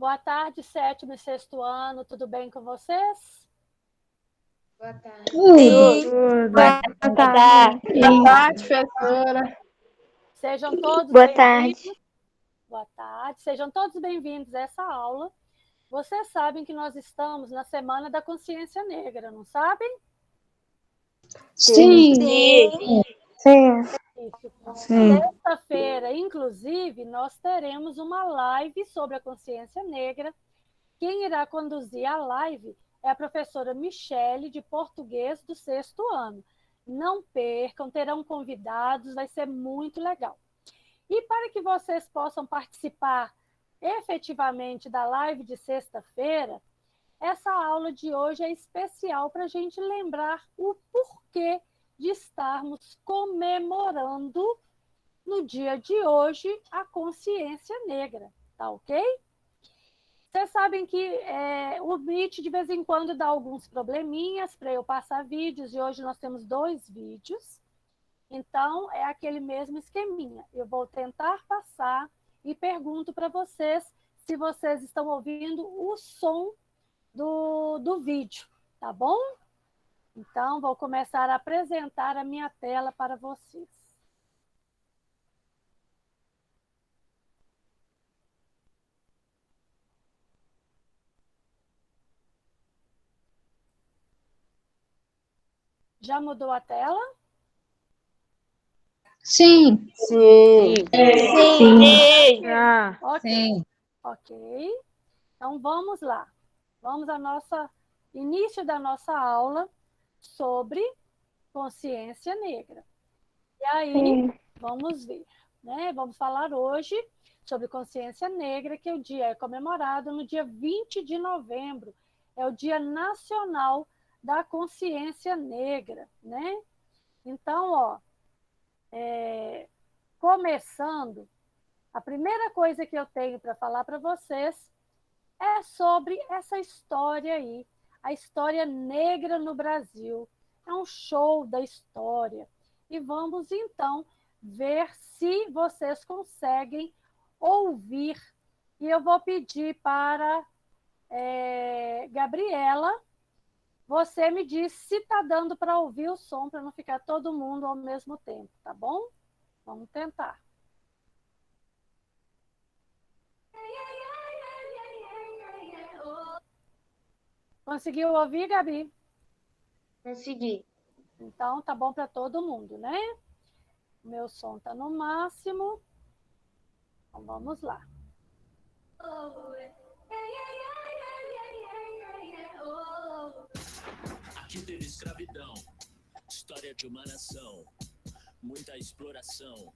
Boa tarde, sétimo e sexto ano, tudo bem com vocês? Boa tarde. Boa tarde. Boa tarde, professora. Sejam todos Boa bem-vindos. tarde. Boa tarde. Sejam todos bem-vindos a essa aula. Vocês sabem que nós estamos na Semana da Consciência Negra, não sabem? Sim. Isso. Sexta-feira, inclusive, nós teremos uma live sobre a consciência negra. Quem irá conduzir a live é a professora Michele, de português do sexto ano. Não percam, terão convidados, vai ser muito legal. E para que vocês possam participar efetivamente da live de sexta-feira, essa aula de hoje é especial para a gente lembrar o porquê de estarmos comemorando no dia de hoje a consciência negra, tá ok? Vocês sabem que o Meet de vez em quando dá alguns probleminhas para eu passar vídeos, e hoje nós temos 2 vídeos, então é aquele mesmo esqueminha. Eu vou tentar passar e pergunto para vocês se vocês estão ouvindo o som do vídeo, tá bom? Então, vou começar a apresentar a minha tela para vocês. Já mudou a tela? Sim. Ok. Então, vamos lá. Vamos ao início da nossa aula sobre consciência negra. E aí, vamos ver, né? Vamos falar hoje sobre consciência negra, que o dia é comemorado no dia 20 de novembro. É o Dia Nacional da Consciência Negra, né? Então, começando, a primeira coisa que eu tenho para falar para vocês é sobre essa história aí, a história negra no Brasil. É um show da história. E vamos, então, ver se vocês conseguem ouvir. E eu vou pedir para Gabriela, você me diz se está dando para ouvir o som, para não ficar todo mundo ao mesmo tempo, tá bom? Vamos tentar. Conseguiu ouvir, Gabi? Consegui. Então, tá bom para todo mundo, né? O meu som tá no máximo. Então, vamos lá. Aqui teve escravidão, história de uma nação, muita exploração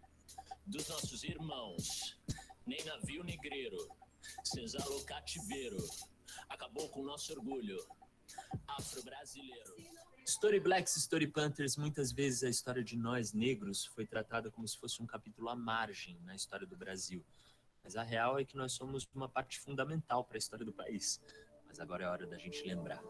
dos nossos irmãos. Nem navio negreiro, senzala o cativeiro, acabou com o nosso orgulho afro-brasileiro. Story Blacks, Story Panthers, muitas vezes a história de nós negros foi tratada como se fosse um capítulo à margem na história do Brasil. Mas a real é que nós somos uma parte fundamental para a história do país. Mas agora é hora da gente lembrar.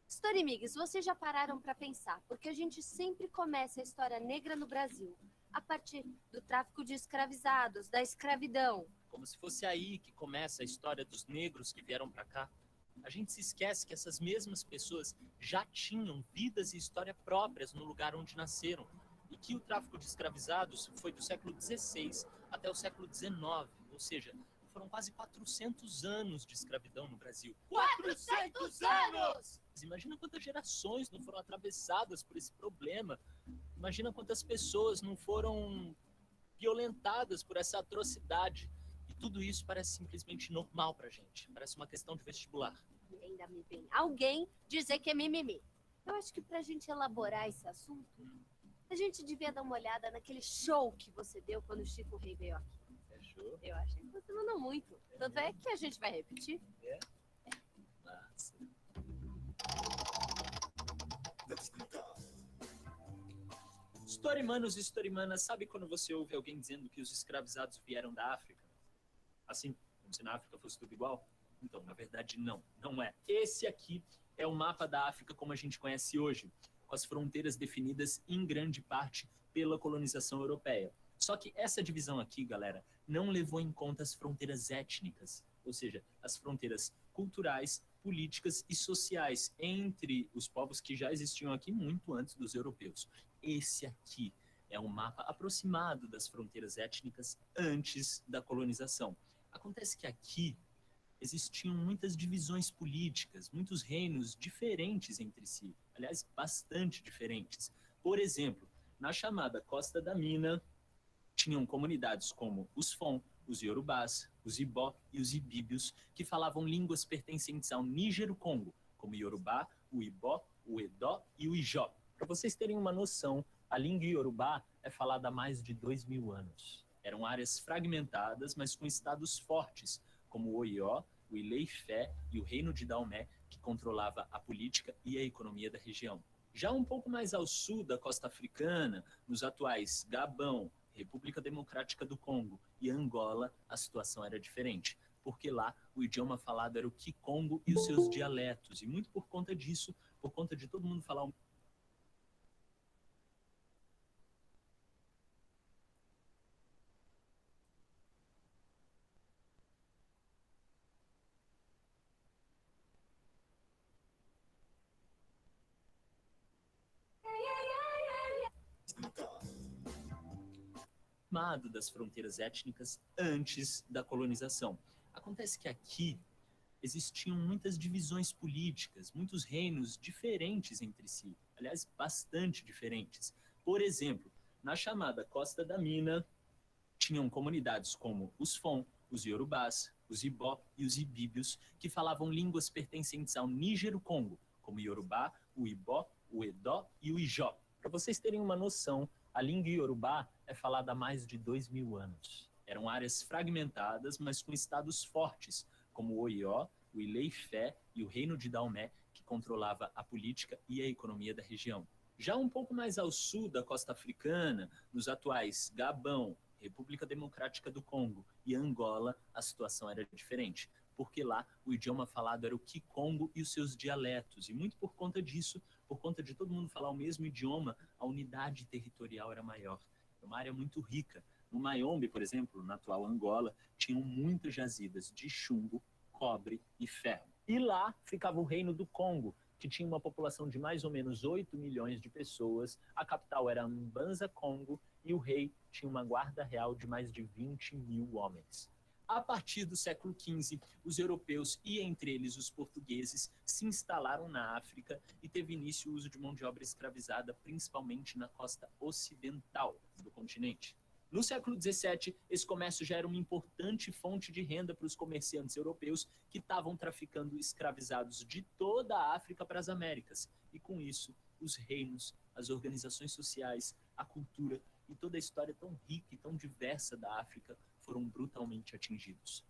Storymigs, vocês já pararam para pensar? Porque a gente sempre começa a história negra no Brasil a partir do tráfico de escravizados, da escravidão. Como se fosse aí que começa a história dos negros que vieram para cá. A gente se esquece que essas mesmas pessoas já tinham vidas e história próprias no lugar onde nasceram. E que o tráfico de escravizados foi do século XVI até o século XIX. Ou seja, foram quase 400 anos de escravidão no Brasil. 400 anos! Imagina quantas gerações não foram atravessadas por esse problema. Imagina quantas pessoas não foram violentadas por essa atrocidade. E tudo isso parece simplesmente normal pra gente. Parece uma questão de vestibular. E ainda me vem alguém dizer que é mimimi. Eu acho que pra gente elaborar esse assunto, a gente devia dar uma olhada naquele show que você deu quando o Chico Rei veio aqui. Fechou? Eu achei que você mandou muito. Tanto é que a gente vai repetir. É? Massa. Storymanos e storymanas, sabe quando você ouve alguém dizendo que os escravizados vieram da África? Assim, como se na África fosse tudo igual? Então, na verdade, não é. Esse aqui é o mapa da África como a gente conhece hoje, com as fronteiras definidas em grande parte pela colonização europeia. Só que essa divisão aqui, galera, não levou em conta as fronteiras étnicas, ou seja, as fronteiras culturais, políticas e sociais entre os povos que já existiam aqui muito antes dos europeus. Esse aqui é um mapa aproximado das fronteiras étnicas antes da colonização. Acontece que aqui existiam muitas divisões políticas, muitos reinos diferentes entre si, aliás, bastante diferentes. Por exemplo, na chamada Costa da Mina, tinham comunidades como os Fon, os Yorubás, os Ibó e os Ibíbios, que falavam línguas pertencentes ao Níger-Congo, como o Yorubá, o Ibó, o Edó e o Ijó. Para vocês terem uma noção, a língua Yorubá é falada há mais de 2.000 anos. Eram áreas fragmentadas, mas com estados fortes, como o Oió, o Ilé-Ifé e o Reino de Daomé, que controlava a política e a economia da região. Já um pouco mais ao sul da costa africana, nos atuais Gabão, República Democrática do Congo e Angola, a situação era diferente, porque lá o idioma falado era o Kikongo e os seus dialetos, e muito por conta disso, por conta de todo mundo falar das fronteiras étnicas antes da colonização. Acontece que aqui existiam muitas divisões políticas, muitos reinos diferentes entre si, aliás, bastante diferentes. Por exemplo, na chamada Costa da Mina, tinham comunidades como os Fon, os Yorubás, os Ibó e os Ibíbios, que falavam línguas pertencentes ao Níger-Congo, como o Yorubá, o Ibó, o Edó e o Ijó. Para vocês terem uma noção, a língua Yorubá é falada há mais de 2.000 anos. Eram áreas fragmentadas, mas com estados fortes, como o Oió, o Ilé-Ifé e o Reino de Daomé, que controlava a política e a economia da região. Já um pouco mais ao sul da costa africana, nos atuais Gabão, República Democrática do Congo e Angola, a situação era diferente, porque lá o idioma falado era o Kikongo e os seus dialetos, e muito por conta disso, por conta de todo mundo falar o mesmo idioma, a unidade territorial era maior. É uma área muito rica. No Mayombe, por exemplo, na atual Angola, tinham muitas jazidas de chumbo, cobre e ferro. E lá ficava o Reino do Congo, que tinha uma população de mais ou menos 8 milhões de pessoas. A capital era Mbanza Congo e o rei tinha uma guarda real de mais de 20.000 homens. A partir do século XV, os europeus, e entre eles os portugueses, se instalaram na África e teve início o uso de mão de obra escravizada, principalmente na costa ocidental do continente. No século XVII, esse comércio já era uma importante fonte de renda para os comerciantes europeus que estavam traficando escravizados de toda a África para as Américas. E com isso, os reinos, as organizações sociais, a cultura e toda a história tão rica e tão diversa da África foram brutalmente atingidos.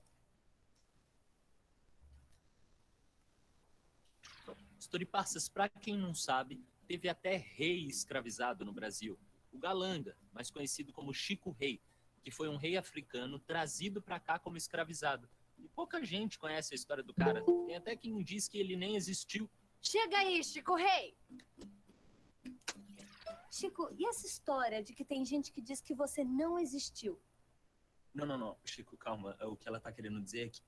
Storiparsas, para quem não sabe, teve até rei escravizado no Brasil. O Galanga, mais conhecido como Chico Rei, que foi um rei africano trazido para cá como escravizado. E pouca gente conhece a história do cara. Tem até quem diz que ele nem existiu. Chega aí, Chico Rei! Chico, e essa história de que tem gente que diz que você não existiu? Não, Chico, calma. O que ela tá querendo dizer é que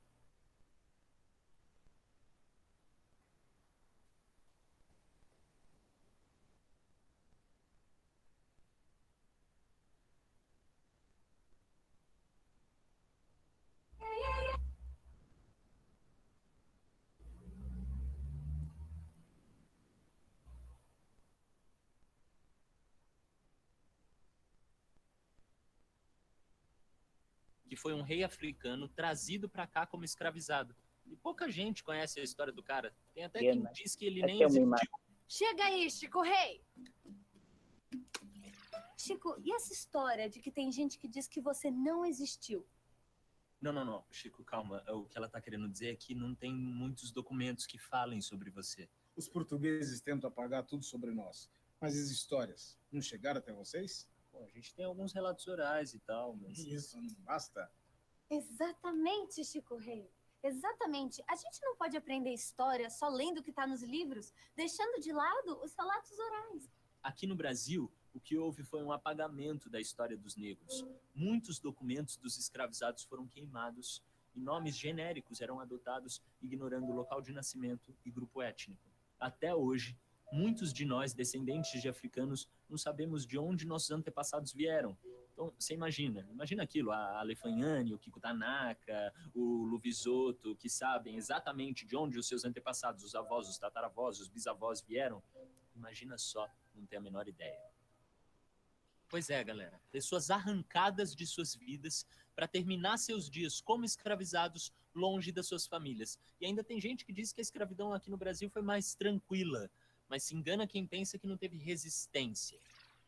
foi um rei africano trazido para cá como escravizado. E pouca gente conhece a história do cara. Tem até quem diz que ele nem existiu. Chega aí, Chico Rei! Chico, e essa história de que tem gente que diz que você não existiu? Não, Chico, calma. O que ela tá querendo dizer é que não tem muitos documentos que falem sobre você. Os portugueses tentam apagar tudo sobre nós. Mas as histórias não chegaram até vocês? Bom, a gente tem alguns relatos orais e tal, mas... Isso não basta? Exatamente, Chico Rei. Exatamente. A gente não pode aprender história só lendo o que está nos livros, deixando de lado os relatos orais. Aqui no Brasil, o que houve foi um apagamento da história dos negros. Muitos documentos dos escravizados foram queimados e nomes genéricos eram adotados, ignorando o local de nascimento e grupo étnico. Até hoje, muitos de nós, descendentes de africanos, não sabemos de onde nossos antepassados vieram. Então, você imagina aquilo, a Alefanhane, o Kiko Tanaka, o Luvisoto, que sabem exatamente de onde os seus antepassados, os avós, os tataravós, os bisavós vieram. Imagina só, não ter a menor ideia. Pois é, galera, pessoas arrancadas de suas vidas para terminar seus dias como escravizados longe das suas famílias. E ainda tem gente que diz que a escravidão aqui no Brasil foi mais tranquila, mas se engana quem pensa que não teve resistência.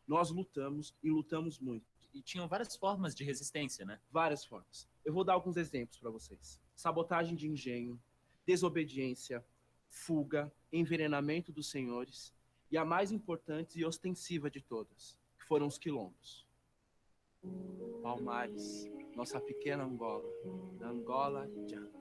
Nós lutamos e lutamos muito. E tinham várias formas de resistência, né? Várias formas. Eu vou dar alguns exemplos para vocês. Sabotagem de engenho, desobediência, fuga, envenenamento dos senhores e a mais importante e ostensiva de todas, que foram os quilombos. Palmares, nossa pequena Angola, da Angola Janca.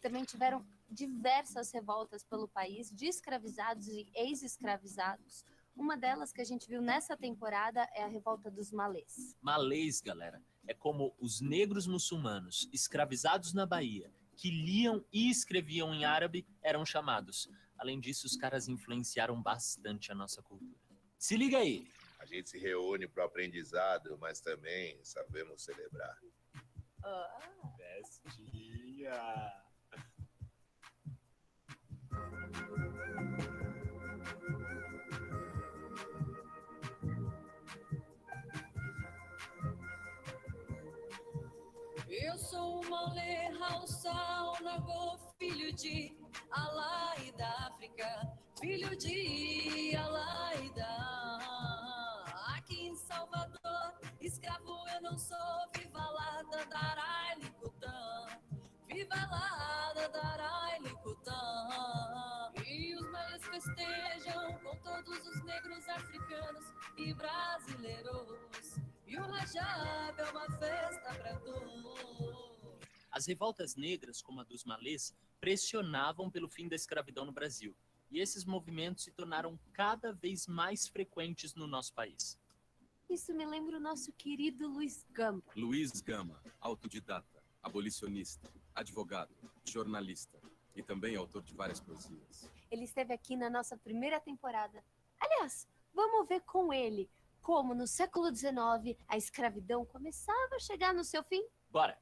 Também tiveram diversas revoltas pelo país de escravizados e ex-escravizados. Uma delas que a gente viu nessa temporada é a revolta dos malês. Malês, galera, é como os negros muçulmanos escravizados na Bahia, que liam e escreviam em árabe, eram chamados. Além disso, os caras influenciaram bastante a nossa cultura. Se liga aí! A gente se reúne para o aprendizado, mas também sabemos celebrar. Festinha! Eu sou o Malê Haussal Nagô, filho de Alá e da África, filho de Alá e da. Aqui em Salvador, escravo eu não sou, viva lá da Darai Licutã, viva lá da Darai Licutã. E os malês festejam com todos os negros africanos e brasileiros. E o Rajab é uma festa pra todos. As revoltas negras, como a dos malês, pressionavam pelo fim da escravidão no Brasil. E esses movimentos se tornaram cada vez mais frequentes no nosso país. Isso me lembra o nosso querido Luiz Gama. Luiz Gama, autodidata, abolicionista, advogado, jornalista e também autor de várias poesias. Ele esteve aqui na nossa primeira temporada. Aliás, vamos ver com ele como no século XIX a escravidão começava a chegar no seu fim. Bora!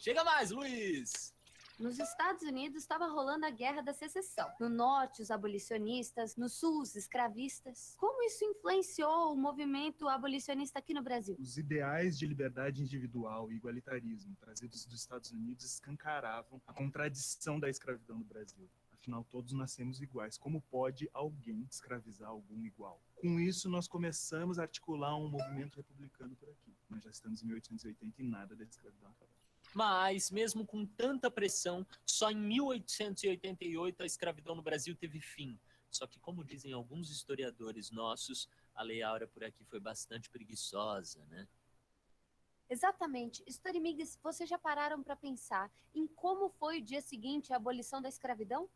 Chega mais, Luiz! Nos Estados Unidos estava rolando a Guerra da Secessão. No norte, os abolicionistas. No sul, os escravistas. Como isso influenciou o movimento abolicionista aqui no Brasil? Os ideais de liberdade individual e igualitarismo trazidos dos Estados Unidos escancaravam a contradição da escravidão no Brasil. Afinal, todos nascemos iguais. Como pode alguém escravizar algum igual? Com isso, nós começamos a articular um movimento republicano por aqui. Nós já estamos em 1880 e nada da escravidão acabou. Mas, mesmo com tanta pressão, só em 1888 a escravidão no Brasil teve fim. Só que, como dizem alguns historiadores nossos, a Lei Áurea por aqui foi bastante preguiçosa, né? Exatamente. Storymigs, vocês já pararam para pensar em como foi o dia seguinte à abolição da escravidão?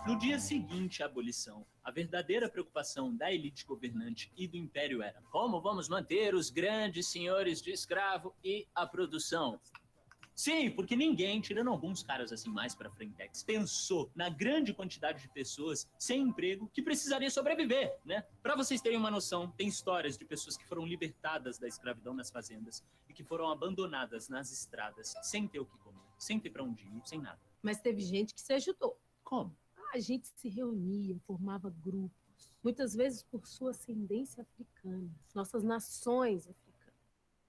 No dia seguinte à abolição, a verdadeira preocupação da elite governante e do império era: como vamos manter os grandes senhores de escravo e a produção? Sim, porque ninguém, tirando alguns caras assim mais pra frentex, pensou na grande quantidade de pessoas sem emprego que precisaria sobreviver, né? Pra vocês terem uma noção, tem histórias de pessoas que foram libertadas da escravidão nas fazendas e que foram abandonadas nas estradas, sem ter o que comer, sem ter pra onde ir, sem nada. Mas teve gente que se ajudou. Como? A gente se reunia, formava grupos, muitas vezes por sua ascendência africana, nossas nações africanas.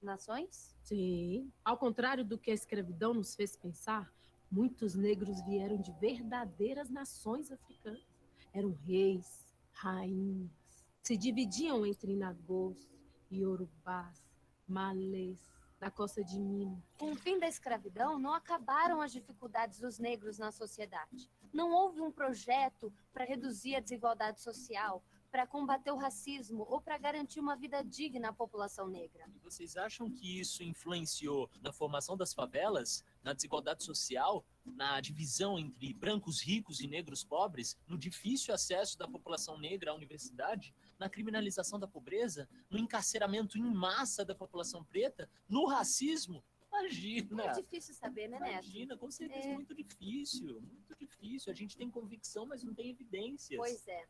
Nações? Sim. Ao contrário do que a escravidão nos fez pensar, muitos negros vieram de verdadeiras nações africanas. Eram reis, rainhas, se dividiam entre nagôs, iorubás, malês, da costa de Minas. Com o fim da escravidão, não acabaram as dificuldades dos negros na sociedade. Não houve um projeto para reduzir a desigualdade social, para combater o racismo ou para garantir uma vida digna à população negra. E vocês acham que isso influenciou na formação das favelas, na desigualdade social, na divisão entre brancos ricos e negros pobres, no difícil acesso da população negra à universidade, na criminalização da pobreza, no encarceramento em massa da população preta, no racismo? Imagina! É difícil saber, né, Neto? Imagina, com certeza, muito difícil, muito difícil. A gente tem convicção, mas não tem evidências. Pois é.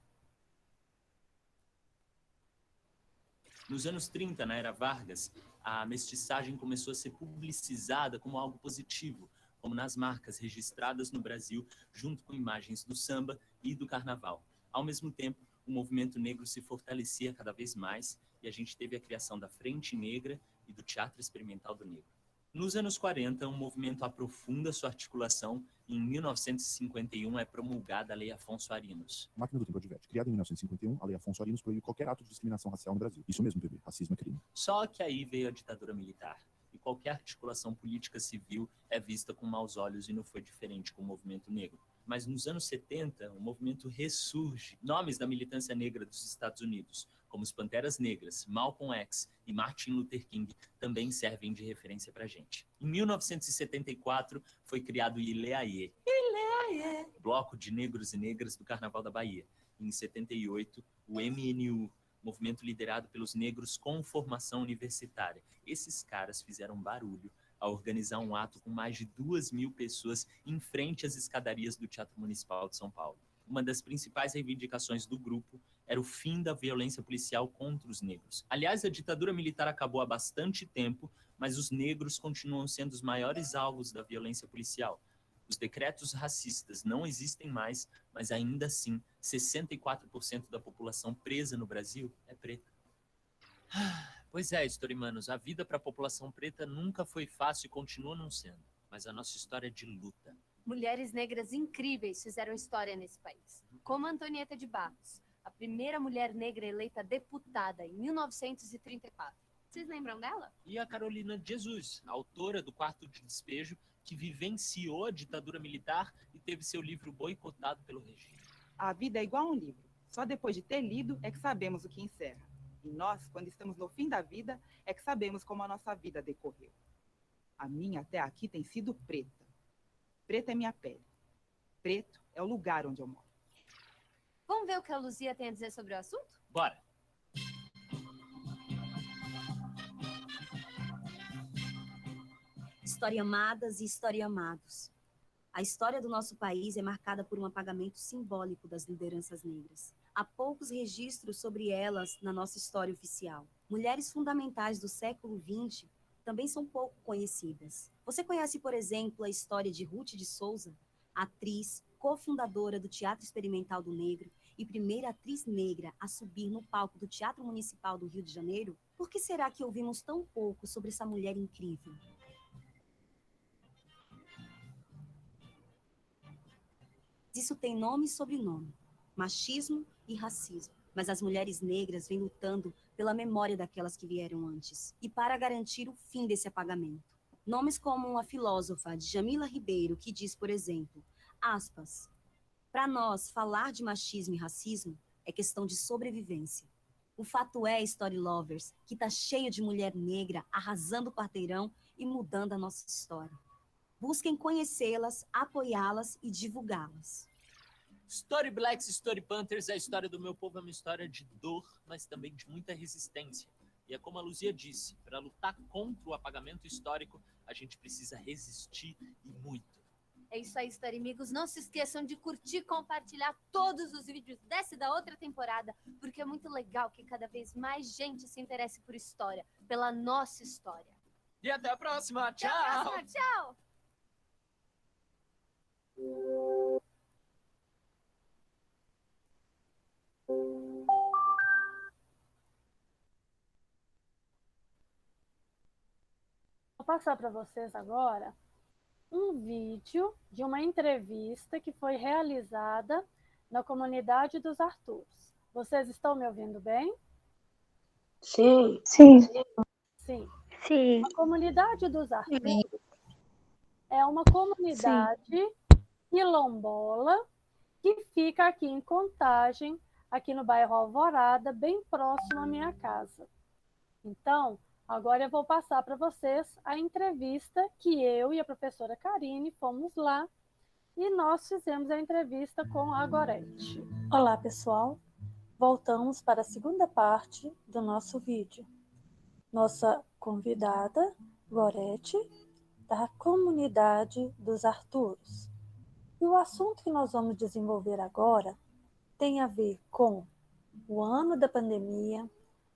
Nos anos 30, na era Vargas, a mestiçagem começou a ser publicizada como algo positivo, como nas marcas registradas no Brasil, junto com imagens do samba e do carnaval. Ao mesmo tempo, o movimento negro se fortalecia cada vez mais e a gente teve a criação da Frente Negra e do Teatro Experimental do Negro. Nos anos 40, um movimento aprofunda sua articulação e em 1951 é promulgada a Lei Afonso Arinos. Máquina do Tempo adverte. Criada em 1951, a Lei Afonso Arinos proíbe qualquer ato de discriminação racial no Brasil. Isso mesmo, bebê. Racismo é crime. Só que aí veio a ditadura militar. E qualquer articulação política civil é vista com maus olhos e não foi diferente com o movimento negro. Mas nos anos 70, o movimento ressurge. Nomes da militância negra dos Estados Unidos, como os Panteras Negras, Malcolm X e Martin Luther King, também servem de referência para a gente. Em 1974, foi criado o Ileaê, Bloco de Negros e Negras do Carnaval da Bahia. Em 78, o MNU, movimento liderado pelos negros com formação universitária. Esses caras fizeram barulho a organizar um ato com mais de 2.000 pessoas em frente às escadarias do Teatro Municipal de São Paulo. Uma das principais reivindicações do grupo era o fim da violência policial contra os negros. Aliás, a ditadura militar acabou há bastante tempo, mas os negros continuam sendo os maiores alvos da violência policial. Os decretos racistas não existem mais, mas ainda assim, 64% da população presa no Brasil é preta. Pois é, historimanos, a vida para a população preta nunca foi fácil e continua não sendo. Mas a nossa história é de luta. Mulheres negras incríveis fizeram história nesse país, como Antonieta de Barros, a primeira mulher negra eleita deputada em 1934. Vocês lembram dela? E a Carolina de Jesus, autora do Quarto de Despejo, que vivenciou a ditadura militar e teve seu livro boicotado pelo regime. A vida é igual a um livro. Só depois de ter lido é que sabemos o que encerra. E nós, quando estamos no fim da vida, é que sabemos como a nossa vida decorreu. A minha até aqui tem sido preta. Preta é minha pele. Preto é o lugar onde eu moro. Vamos ver o que a Luzia tem a dizer sobre o assunto? Bora! História amadas e história amados. A história do nosso país é marcada por um apagamento simbólico das lideranças negras. Há poucos registros sobre elas na nossa história oficial. Mulheres fundamentais do século XX também são pouco conhecidas. Você conhece, por exemplo, a história de Ruth de Souza, atriz, cofundadora do Teatro Experimental do Negro e primeira atriz negra a subir no palco do Teatro Municipal do Rio de Janeiro? Por que será que ouvimos tão pouco sobre essa mulher incrível? Isso tem nome e sobrenome: machismo e racismo. Mas as mulheres negras vêm lutando pela memória daquelas que vieram antes e para garantir o fim desse apagamento. Nomes como a filósofa Djamila Ribeiro, que diz, por exemplo, aspas, para nós, falar de machismo e racismo é questão de sobrevivência. O fato é, Story Lovers, que tá cheio de mulher negra arrasando o quarteirão e mudando a nossa história. Busquem conhecê-las, apoiá-las e divulgá-las. Story Blacks, Story Panthers, a história do meu povo é uma história de dor, mas também de muita resistência. E é como a Luzia disse, para lutar contra o apagamento histórico, a gente precisa resistir e muito. É isso aí, Story Amigos. Não se esqueçam de curtir e compartilhar todos os vídeos dessa e da outra temporada, porque é muito legal que cada vez mais gente se interesse por história, pela nossa história. E até a próxima. Tchau! Até a próxima. Tchau! Vou passar para vocês agora um vídeo de uma entrevista que foi realizada na comunidade dos Arturs. Vocês estão me ouvindo bem? Sim. Sim. Sim. Sim. A comunidade dos Arturs é uma comunidade quilombola que fica aqui em Contagem, aqui no bairro Alvorada, bem próximo à minha casa. Então, agora eu vou passar para vocês a entrevista que eu e a professora Karine fomos lá e nós fizemos a entrevista com a Gorete. Olá, pessoal. Voltamos para a segunda parte do nosso vídeo. Nossa convidada, Gorete, da comunidade dos Arturos. E o assunto que nós vamos desenvolver agora tem a ver com o ano da pandemia,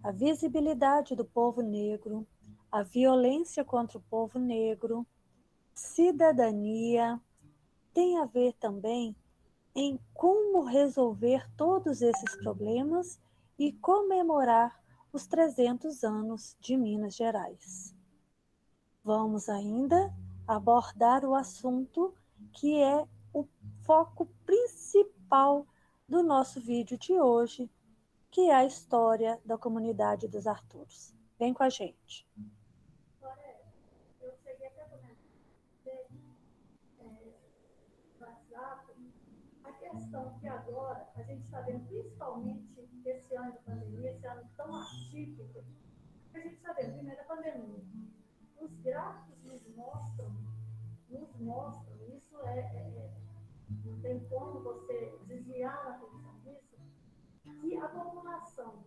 a visibilidade do povo negro, a violência contra o povo negro, cidadania, tem a ver também em como resolver todos esses problemas e comemorar os 300 anos de Minas Gerais. Vamos ainda abordar o assunto que é o foco principal do nosso vídeo de hoje, que é a história da comunidade dos Arturos. Vem com a gente. Eu cheguei até a comentar no WhatsApp a questão que agora a gente está vendo, principalmente esse ano de pandemia, esse ano tão atípico, que a gente está vendo, primeiro a pandemia. Os gráficos nos mostram, isso não tem como você desviar a atenção disso, que a população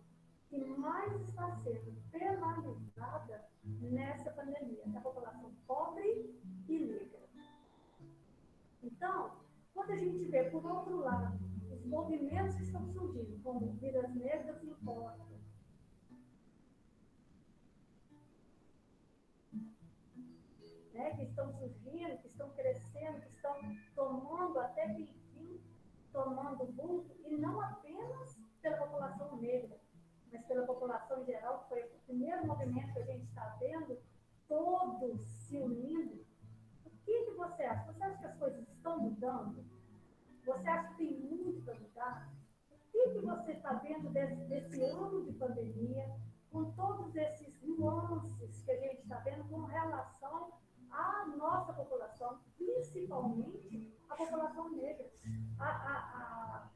que mais está sendo penalizada nessa pandemia é a população pobre e negra. Então, quando a gente vê, por outro lado, os movimentos que estão surgindo, como Vidas Negras Importam, né, que estão surgindo, que estão crescendo, que estão tomando até que enfim, tomando vulto, e não apenas pela população negra, mas pela população em geral, que foi o primeiro movimento que a gente está vendo, todos se unindo. O que você acha? Você acha que as coisas estão mudando? Você acha que tem muito para mudar? O que você está vendo desse ano de pandemia, com todos esses nuances que a gente está vendo com relação à nossa população, principalmente a população negra, a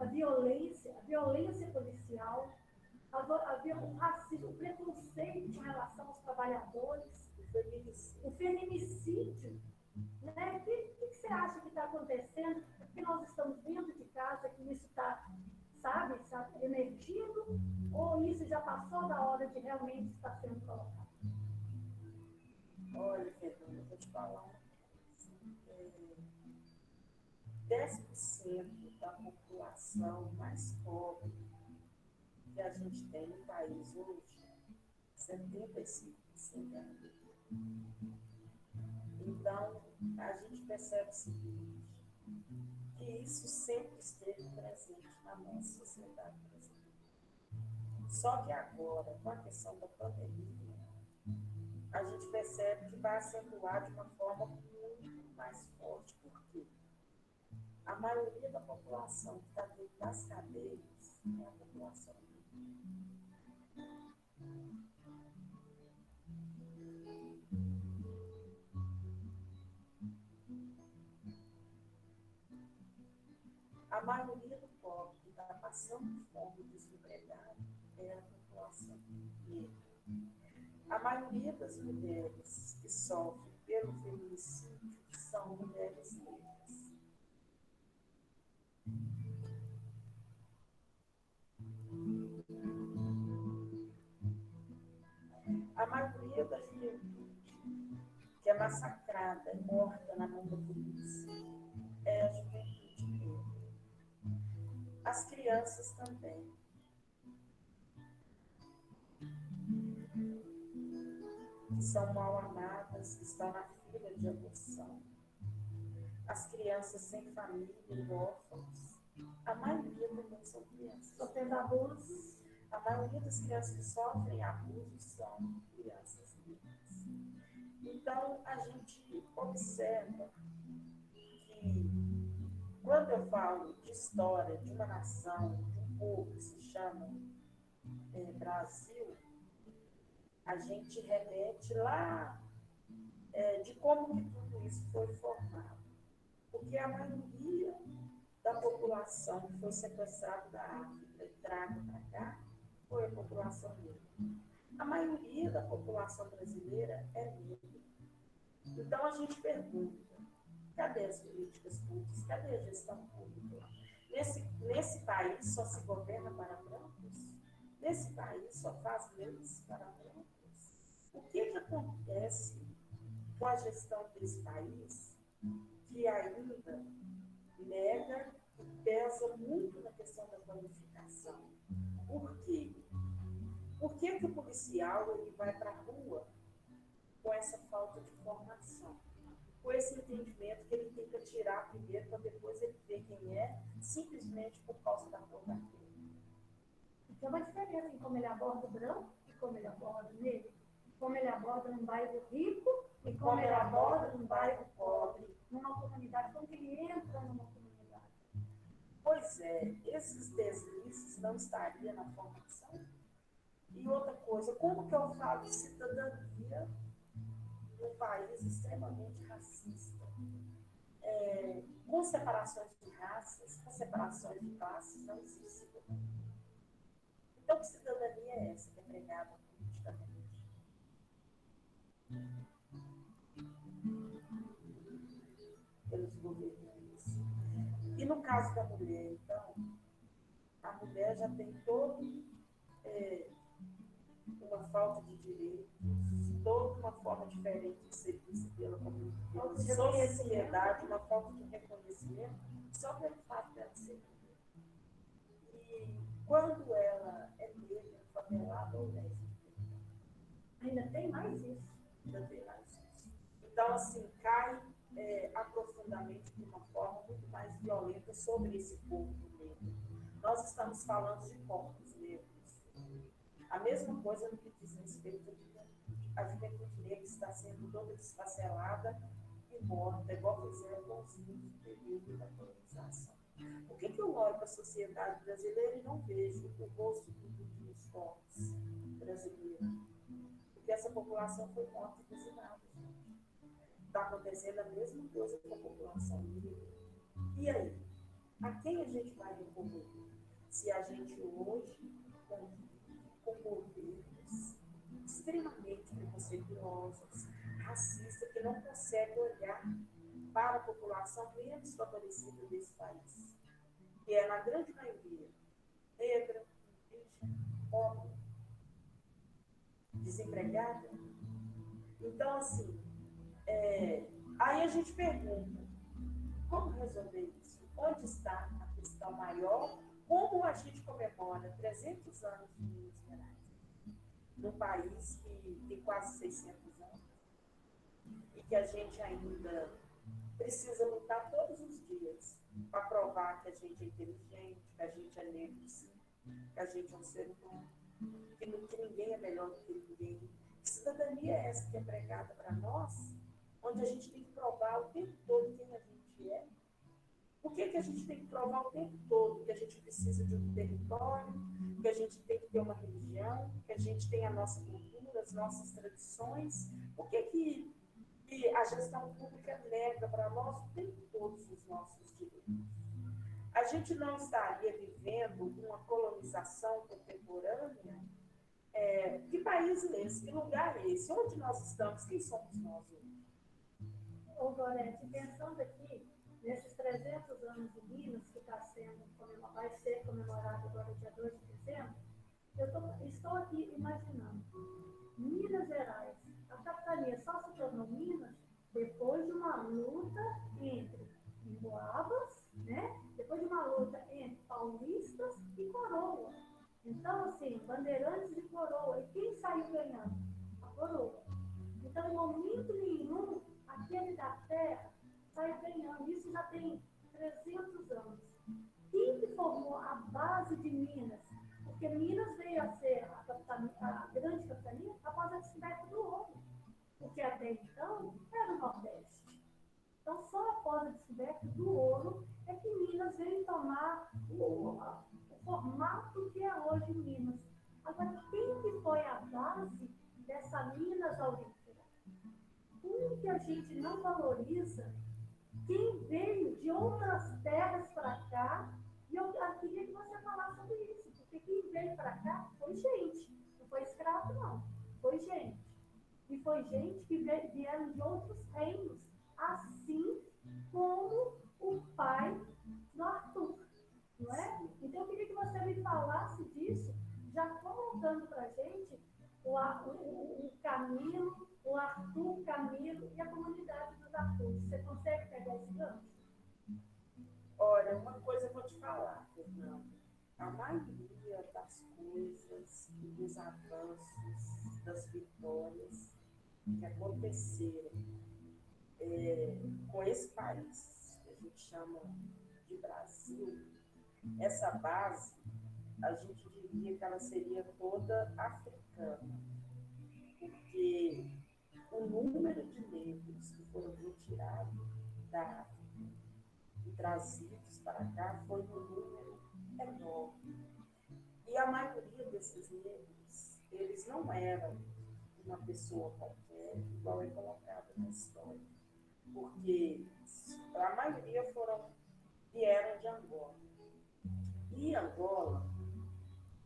violência policial, o racismo, o preconceito com relação aos trabalhadores, o feminicídio, né? O que você acha que está acontecendo? Que nós estamos dentro de casa, que isso está, sabe, emergindo, ou isso já passou da hora de realmente estar sendo colocado? Olha, Fernanda, eu vou te falar uma coisa. 10% da população mais pobre que a gente tem no país hoje, 75% é negra. Então, a gente percebe o seguinte, que isso sempre esteve presente na nossa sociedade brasileira. Só que agora, com a questão da pandemia, a gente percebe que vai acentuar de uma forma muito mais forte. Por quê? A maioria da população que está dentro das cadeias é a população negra. A maioria do povo que está passando fome e desempregado é a população negra. A maioria das mulheres que sofrem pelo feminicídio são mulheres negras. A maioria da juventude que é massacrada e morta na mão da polícia é a juventude negra. As crianças também. Que são mal amadas, que estão na fila de adoção. As crianças sem família e órfãos. A maioria também são crianças. Sofrendo abusos. A maioria das crianças que sofrem abusos são crianças negras. Então, a gente observa que, quando eu falo de história de uma nação, de um povo que se chama Brasil, a gente remete lá de como que tudo isso foi formado. Porque a maioria da população que foi sequestrada da África e traga para cá foi a população negra. A maioria da população brasileira é negra. Então a gente pergunta, cadê as políticas públicas? Cadê a gestão pública? Nesse país só se governa para brancos? Nesse país só faz leis para brancos? O que acontece com a gestão desse país que ainda nega e pesa muito na questão da qualificação? Por quê? Por que o policial ele vai para a rua com essa falta de formação? Com esse entendimento que ele tem que atirar primeiro para depois ele ver quem é, simplesmente por causa da cor da pele. Tem uma diferença em como ele aborda o branco e como ele aborda o negro. Como ele aborda num bairro rico e como ele aborda num bairro pobre, numa comunidade, como ele entra numa comunidade. Pois é, esses deslizes não estariam na formação? E outra coisa, como que eu falo de cidadania num país extremamente racista? Com separações de raças, com separações de classes, não existe cidadania. Então, que cidadania é essa que é pregada politicamente? Pelos governantes. E no caso da mulher, então, a mulher já tem todo uma falta de direitos, toda uma forma diferente de ser vista pela sociedade, uma falta de reconhecimento, só pelo fato dela ser mulher. E quando ela é negra, favelada ou lésbica, ainda tem mais isso. Ainda tem mais isso. Então, assim, cai aprofundadamente de uma forma muito mais violenta sobre esse povo negro. Nós estamos falando de corpos negros. A mesma coisa no que diz respeito à juventude negra está sendo toda desfacelada e morta, igual fizeram com os índios do período da colonização. Por que eu olho para a sociedade brasileira e não vejo o rosto dos corpos brasileiros? Porque essa população foi morta e dizimada. Está acontecendo a mesma coisa com a população negra. E aí? A quem a gente vai recorrer? Se a gente hoje com governos extremamente preconceituosos, racistas, que não conseguem olhar para a população menos favorecida desse país, que é, na grande maioria, negra, indígena, pobre, desempregada. Então, assim, aí a gente pergunta, como resolver isso? Onde está a questão maior? Como a gente comemora 300 anos de Minas Gerais, num país que tem quase 600 anos, e que a gente ainda precisa lutar todos os dias para provar que a gente é inteligente, que a gente é negro, sim, que a gente é um ser humano, que ninguém é melhor do que ninguém. Que cidadania é essa que é pregada para nós, onde a gente tem que provar o tempo todo quem a gente é? Por que a gente tem que provar o tempo todo que a gente precisa de um território, que a gente tem que ter uma religião, que a gente tem a nossa cultura, as nossas tradições? Por que a gestão pública nega para nós o tempo todos os nossos direitos? A gente não estaria vivendo uma colonização contemporânea? Que país é esse? Que lugar é esse? Onde nós estamos? Quem somos nós hoje? Ô, Gorete, pensando aqui, nesses 300 anos de Minas, que vai ser comemorado agora dia 2 de dezembro, estou aqui imaginando, Minas Gerais, a capitania só se tornou Minas depois de uma luta entre Emboabas, né? Depois de uma luta entre paulistas e coroa. Então, assim, bandeirantes e coroa. E quem saiu ganhando? A coroa. Então, em momento nenhum, aquele da terra saiu ganhando. Isso já tem 300 anos. Quem que formou a base de Minas? Porque Minas veio a ser a grande capitania após a descoberta do ouro. Porque até então era o Nordeste. Então, só após a descoberta do ouro é que Minas veio tomar o formato que é hoje Minas. Agora, quem que foi a base dessa Minas aurífera? Como que a gente não valoriza quem veio de outras terras para cá, e eu queria que você falasse sobre isso, porque quem veio para cá foi gente, não foi escravo, não, foi gente. E foi gente que vieram de outros reinos, assim como o pai do Arthur, não é? Então, eu queria que você me falasse disso, já colocando para a gente o Camilo, o Arthur, Camilo e a comunidade dos Arthurs. Você consegue pegar esse gancho? Olha, uma coisa eu vou te falar, Fernanda. A maioria das coisas, dos avanços, das vitórias que aconteceram com esse país que a gente chama de Brasil, essa base, a gente diria que ela seria toda africana, porque o número de negros que foram retirados da África e trazidos para cá foi um número enorme. E a maioria desses negros, eles não eram uma pessoa qualquer, igual é colocado na história, porque a maioria vieram de Angola. E Angola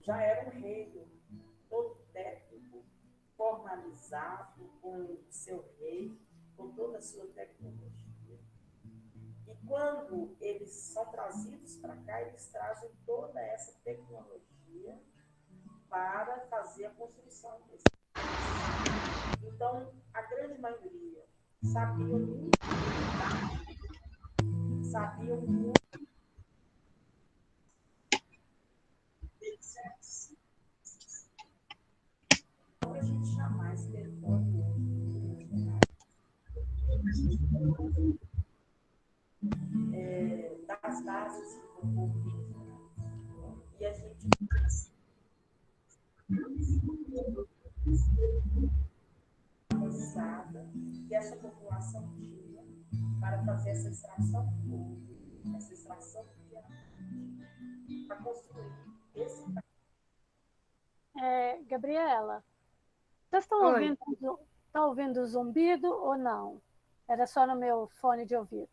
já era um reino todo técnico, formalizado, com o seu rei, com toda a sua tecnologia. E quando eles são trazidos para cá, eles trazem toda essa tecnologia para fazer a construção desse país. Então, a grande maioria sabiam muito, sabiam muito. Para a gente chamar esse território das bases do povo. E a gente avançada que essa população tinha para fazer essa extração do ouro, essa extração do diamante, para construir esse país. Gabriela, vocês estão ouvindo o zumbido ou não? Era só no meu fone de ouvido?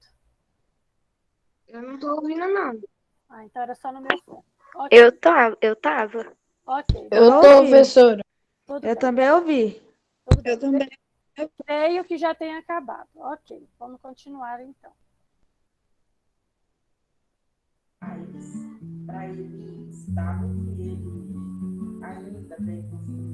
Eu não estou ouvindo, não. Ah, então era só no meu fone. Okay. Eu tava. Ok. Eu tô, professora. Tudo Eu bem. também ouvi. Tudo Eu bem. também. Creio que já tenha acabado. Ok, vamos continuar então. Para ele estado que ele ainda bem construído.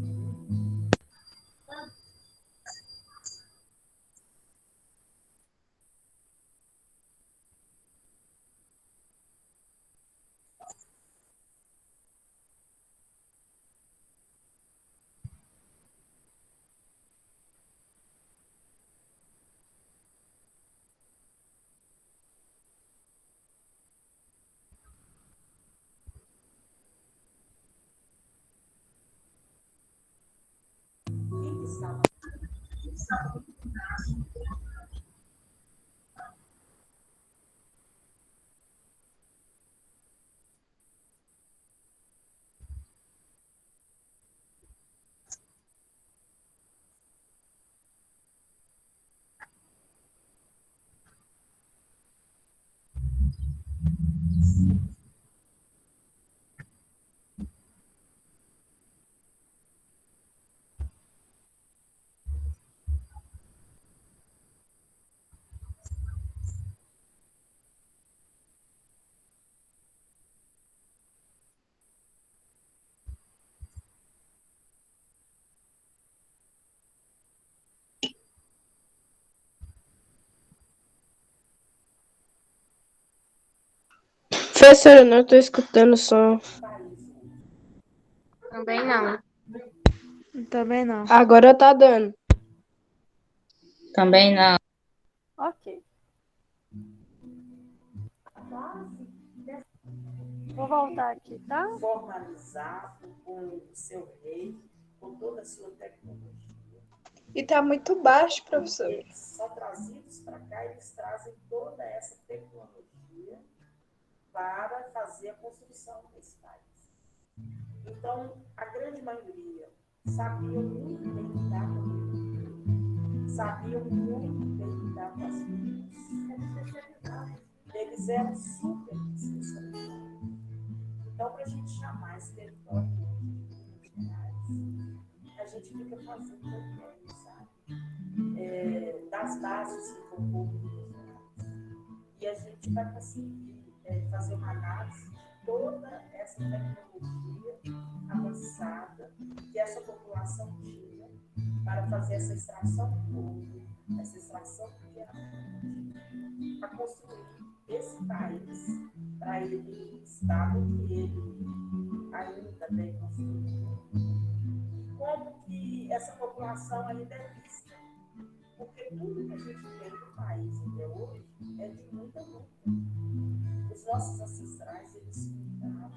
Professora, eu não estou escutando o som. Também não. Também não. Agora tá dando. Também não. Ok. Vou voltar aqui, tá? Formalizado com o seu rei, com toda a sua tecnologia. E tá muito baixo, professor. Eles são trazidos para cá, eles trazem toda essa tecnologia para fazer a construção desse país. Então, a grande maioria sabia muito bem lidar com ele. sabiam muito bem lidar com as filhas. Eles eram super especializados. Então, para a gente chamar esse território de Minas Gerais, a gente fica fazendo território, sabe? Das bases que compõem Minas Gerais. E a gente vai conseguir fazer uma análise de toda essa tecnologia avançada que essa população tinha para fazer essa extração do ouro, essa extração do diamante, para construir esse país para ele estado que ele ainda bem construído. E como que essa população ainda é vista? Porque tudo que a gente tem no país até hoje é de muita luta. Os nossos ancestrais, eles se lutavam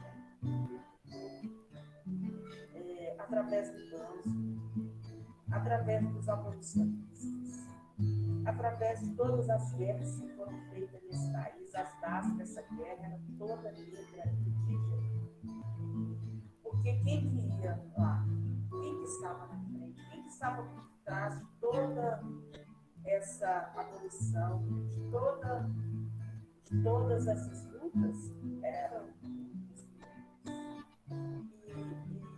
através do trânsito, através dos abolicionistas, através de todas as guerras que foram feitas nesse país. As bases dessa guerra eram toda negra, indígena. Porque quem que ia lá? Quem que estava na frente? Quem que estava por trás de toda essa abolição, de todas essas lutas? Eram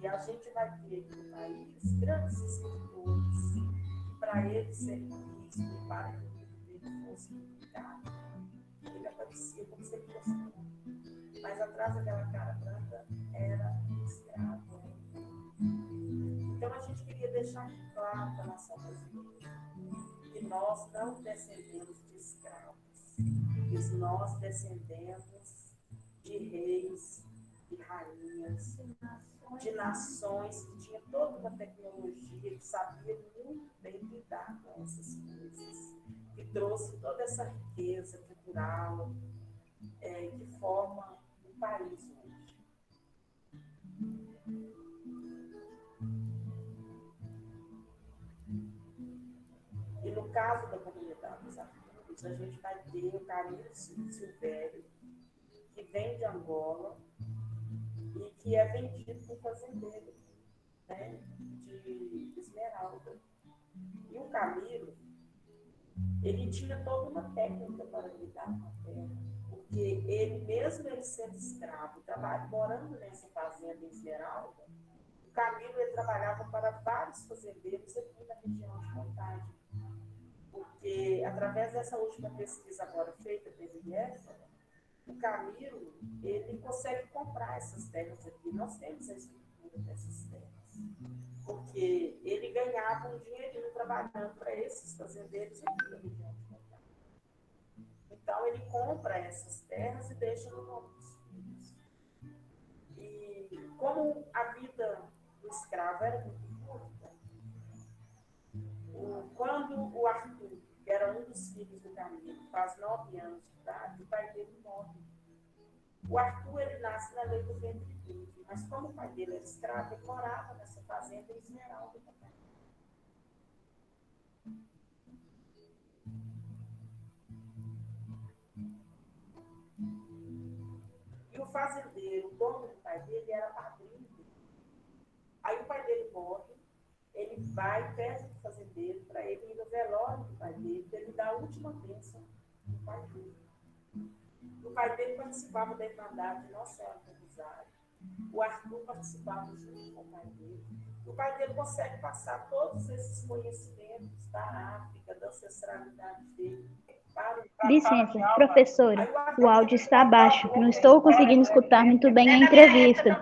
e a gente vai ter no país grandes escritores que, para eles serem vistos e para que o livro dele fosse publicado, ele aparecia como se ele fosse branco. Mas atrás daquela cara branca era escravo. Então a gente queria deixar claro para a nação brasileira que nós não descendemos de escravos, que nós descendemos de reis, de rainhas, de nações que tinham toda uma tecnologia, que sabia muito bem lidar com essas coisas, que trouxe toda essa riqueza cultural que forma o país hoje. E no caso da comunidade dos Arturos, a gente vai ter o Camilo Silvério, que vem de Angola, e que é vendido por fazendeiro, né, de esmeralda. E o Camilo, ele tinha toda uma técnica para lidar com a terra, porque ele sendo escravo, morando nessa fazenda em Esmeralda, o Camilo ele trabalhava para vários fazendeiros aqui na região de Contagem, porque através dessa última pesquisa agora feita pelo IEF, o Camilo, ele consegue comprar essas terras aqui. Nós temos a estrutura dessas terras. Porque ele ganhava um dinheirinho trabalhando para esses fazendeiros aqui na região de Contagem. Então, ele compra essas terras e deixa no nome dos filhos. E como a vida do escravo era muito curta, quando o Arthur, que era um dos filhos do Camilo, faz 9 anos de idade, o pai dele morre. O Arthur, ele nasce na lei do ventre livre, mas como o pai dele era escravo, ele morava nessa fazenda em Esmeralda também. E o fazendeiro, o dono do pai dele, era padrinho dele. Aí o pai dele morre, ele vai perto do fazendeiro para ele ir no velório do pai dele, para ele dar a última bênção do pai dele. O pai dele participava da Irmandade de Nossa Senhora do Rosário. O Arthur participava junto com o pai dele. O pai dele consegue passar todos esses conhecimentos da África, da ancestralidade dele. Licença, professora, o áudio está baixo. Não estou conseguindo escutar muito bem a entrevista.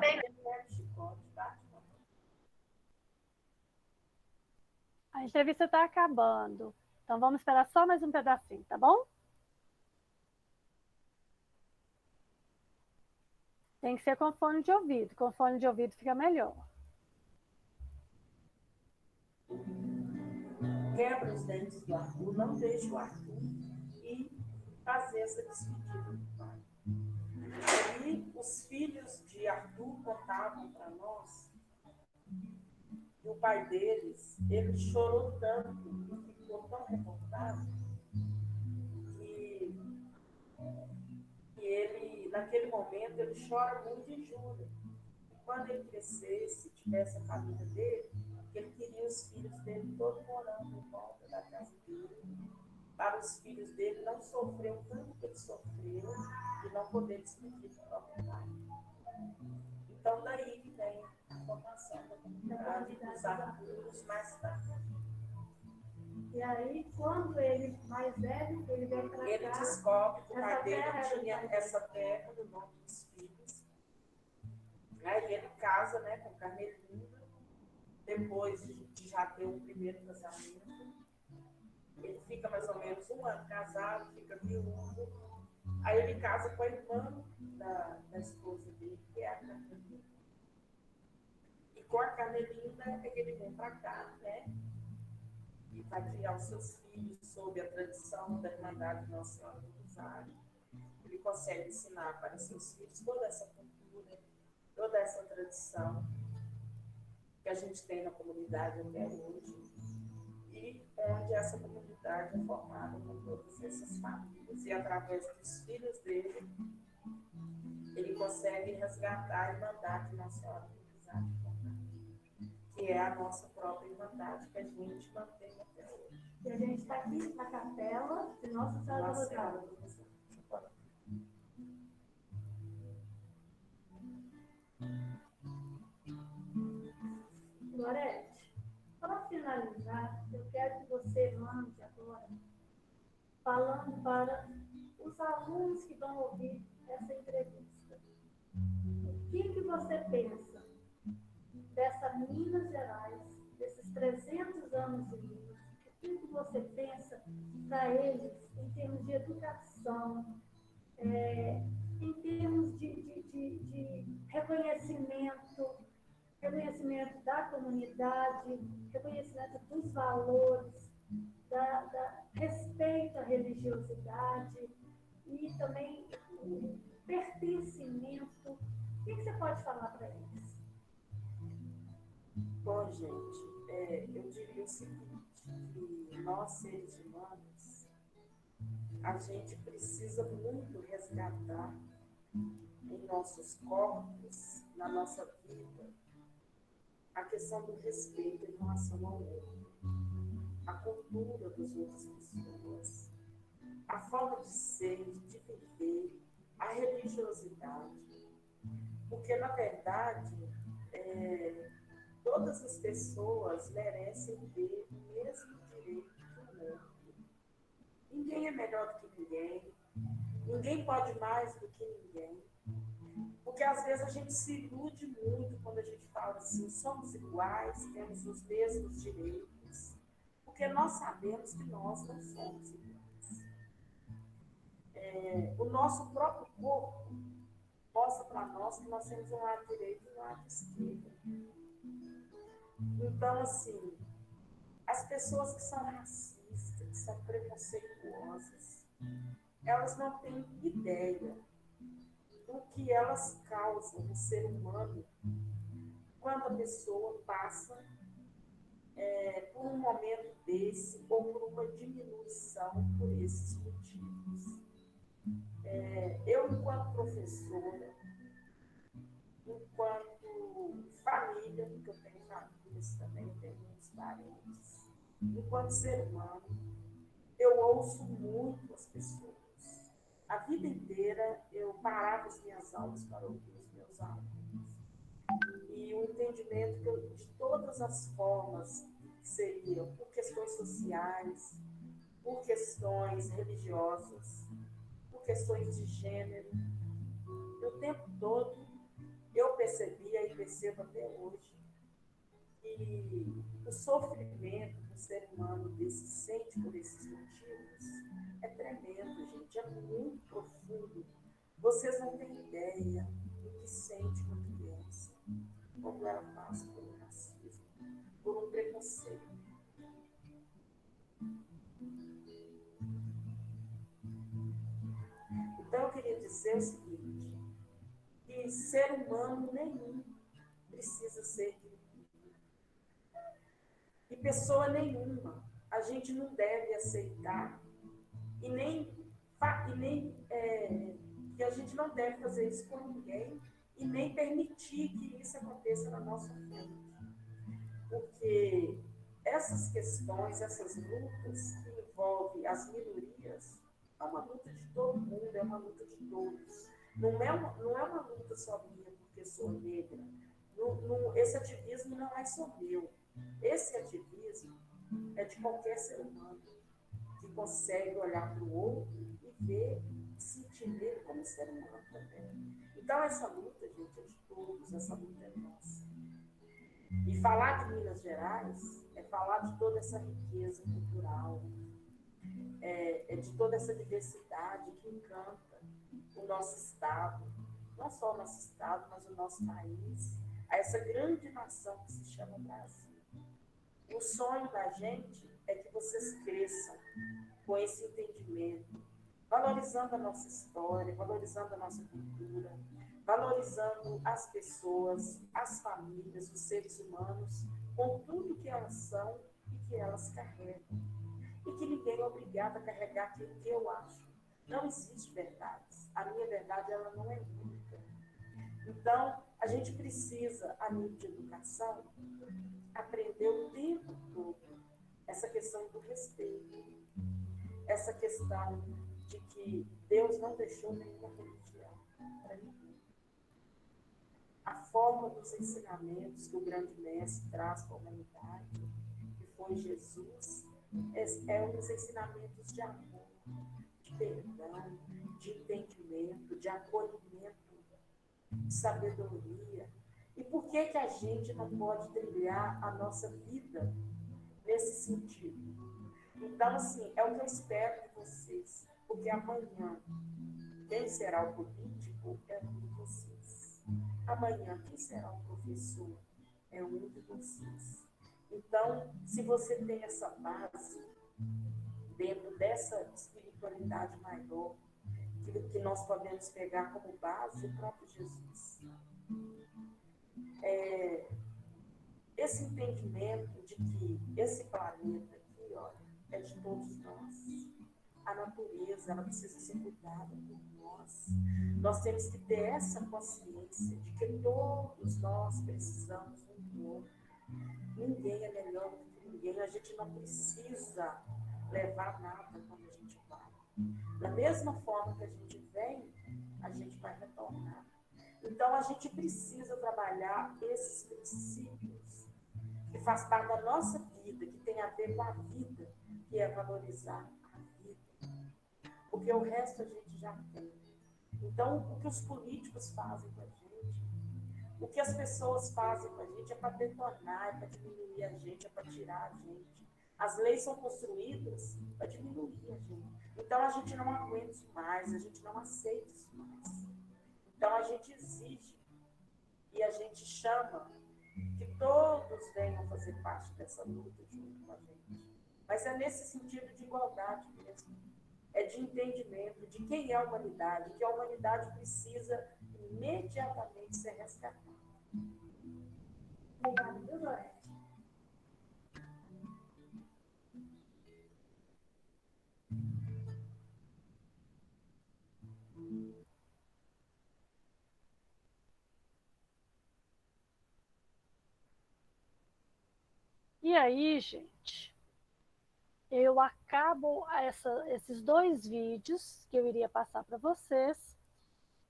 A entrevista está acabando. Então vamos esperar só mais um pedacinho, tá bom? Tem que ser com fone de ouvido. Com fone de ouvido fica melhor. Quebra os dentes do Arthur, não deixa o Arthur ir fazer essa despedida do pai. E os filhos de Arthur contavam para nós que o pai deles, ele chorou tanto e ficou tão revoltado que ele, naquele momento, ele chora muito e jura. E quando ele crescesse, tivesse a família dele, ele queria os filhos dele todos morando em volta da casa dele, para os filhos dele não sofrer o tanto que ele sofreu e não poder discutir com o próprio pai. Então, daí que vem a formação da comunidade, dos apuros mais tarde. E aí, quando ele mais velho, ele vem para cá. Ele descobre que o pai dele tinha essa terra no nome dos filhos. Aí ele casa, né, com Carmelina, depois de já ter o primeiro casamento. Ele fica mais ou menos 1 ano casado, fica viúvo. Aí ele casa com a irmã da esposa dele, que é a Carmelina. E com a Carmelina é que ele vem para cá, né? E vai criar os seus filhos sob a tradição da Irmandade Nossa Senhora do Rosário. Ele consegue ensinar para seus filhos toda essa cultura, toda essa tradição que a gente tem na comunidade até hoje, e onde essa comunidade é formada com todas essas famílias. E através dos filhos dele, ele consegue resgatar a Irmandade Nossa Senhora do Rosário, que é a nossa própria Irmandade que a gente mantém até hoje. E a gente está aqui na capela de Nossa Senhora do Rosário. Gorete, para finalizar, eu quero que você mande agora, falando para os alunos que vão ouvir essa entrevista. O que você pensa dessa Minas Gerais, desses 300 anos de Minas? O que você pensa para eles em termos de educação, em termos de reconhecimento da comunidade, reconhecimento dos valores, respeito à religiosidade e também o pertencimento? O que você pode falar para eles? Bom, gente, eu diria o seguinte, que nós, seres humanos, a gente precisa muito resgatar em nossos corpos, na nossa vida, a questão do respeito em relação ao outro, a cultura das outras pessoas, a forma de ser, de viver, a religiosidade. Porque, na verdade, todas as pessoas merecem ter o mesmo direito que o outro. Ninguém é melhor do que ninguém, ninguém pode mais do que ninguém. Porque às vezes a gente se ilude muito quando a gente fala assim, somos iguais, temos os mesmos direitos, porque nós sabemos que nós não somos iguais. O nosso próprio corpo mostra para nós que nós temos um lado direito e um lado esquerdo. Então, assim, as pessoas que são racistas, que são preconceituosas, elas não têm ideia do que elas causam no ser humano quando a pessoa passa por um momento desse ou por uma diminuição por esses motivos. Eu, enquanto professora, enquanto família, porque eu tenho famílias também, tenho muitos parentes, enquanto ser humano, eu ouço muito as pessoas. A vida inteira eu parava as minhas aulas para ouvir os meus alunos. E o entendimento de todas as formas que seriam por questões sociais, por questões religiosas, por questões de gênero, o tempo todo eu percebia e percebo até hoje que o sofrimento que o ser humano sente por esses motivos é tremendo, gente, é muito profundo. Vocês não têm ideia do que sente uma criança, como ela passa por um racismo, por um preconceito. Então, eu queria dizer o seguinte, que ser humano nenhum precisa ser dividido. E pessoa nenhuma a gente não deve aceitar e nem que a gente não deve fazer isso com ninguém e nem permitir que isso aconteça na nossa frente. Porque essas questões, essas lutas que envolvem as minorias, é uma luta de todo mundo, é uma luta de todos. Não é uma luta só minha porque sou negra. Esse ativismo não é só meu. Esse ativismo é de qualquer ser humano que consegue olhar para o outro e ver, sentir nele como ser humano também. Então, essa luta, gente, é de todos, essa luta é nossa. E falar de Minas Gerais é falar de toda essa riqueza cultural, é de toda essa diversidade que encanta o nosso Estado, não só o nosso Estado, mas o nosso país, a essa grande nação que se chama Brasil. O sonho da gente é que vocês cresçam com esse entendimento, valorizando a nossa história, valorizando a nossa cultura, valorizando as pessoas, as famílias, os seres humanos, com tudo que elas são e que elas carregam. E que ninguém é obrigado a carregar aquilo que eu acho. Não existe verdades. A minha verdade, ela não é única. Então, a gente precisa, a nível de educação, aprender o tempo todo essa questão do respeito, essa questão de que Deus não deixou nenhuma religião para ninguém. A forma dos ensinamentos que o grande mestre traz para a humanidade, que foi Jesus, é um dos ensinamentos de amor, de perdão, de entendimento, de acolhimento, de sabedoria. E por que a gente não pode trilhar a nossa vida nesse sentido? Então, assim, é o que eu espero de vocês, porque amanhã, quem será o político é um de vocês. Amanhã, quem será o professor é um de vocês. Então, se você tem essa base, dentro dessa espiritualidade maior, que nós podemos pegar como base o próprio Jesus. Esse entendimento de que esse planeta aqui, olha, é de todos nós. A natureza, ela precisa ser cuidada por nós. Nós temos que ter essa consciência de que todos nós precisamos um do outro. Ninguém é melhor do que ninguém. A gente não precisa levar nada quando a gente vai. Da mesma forma que a gente vem, a gente vai retornar. Então, a gente precisa trabalhar esses princípios que faz parte da nossa vida, que tem a ver com a vida, que é valorizar a vida. Porque o resto a gente já tem. Então, o que os políticos fazem com a gente, o que as pessoas fazem com a gente é para detonar, é para diminuir a gente, é para tirar a gente. As leis são construídas para diminuir a gente. Então, a gente não aguenta isso mais, a gente não aceita isso mais. Então, a gente exige e a gente chama que todos venham fazer parte dessa luta junto com a gente. Mas é nesse sentido de igualdade mesmo. É de entendimento de quem é a humanidade, que a humanidade precisa imediatamente ser resgatada. Obrigada, viu, Gorete? E aí, gente, eu acabo esses 2 vídeos que eu iria passar para vocês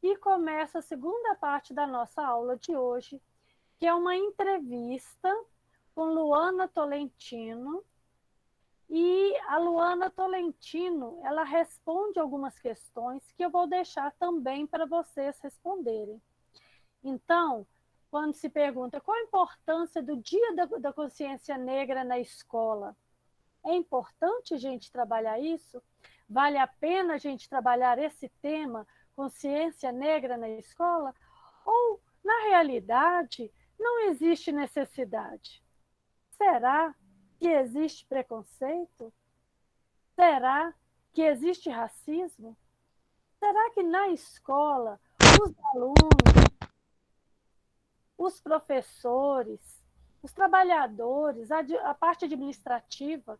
e começo a segunda parte da nossa aula de hoje, que é uma entrevista com Luana Tolentino. E a Luana Tolentino, ela responde algumas questões que eu vou deixar também para vocês responderem. Então, quando se pergunta qual a importância do Dia da Consciência Negra na escola, é importante a gente trabalhar isso? Vale a pena a gente trabalhar esse tema, consciência negra na escola? Ou, na realidade, não existe necessidade? Será que existe preconceito? Será que existe racismo? Será que na escola os alunos, os professores, os trabalhadores, a parte administrativa,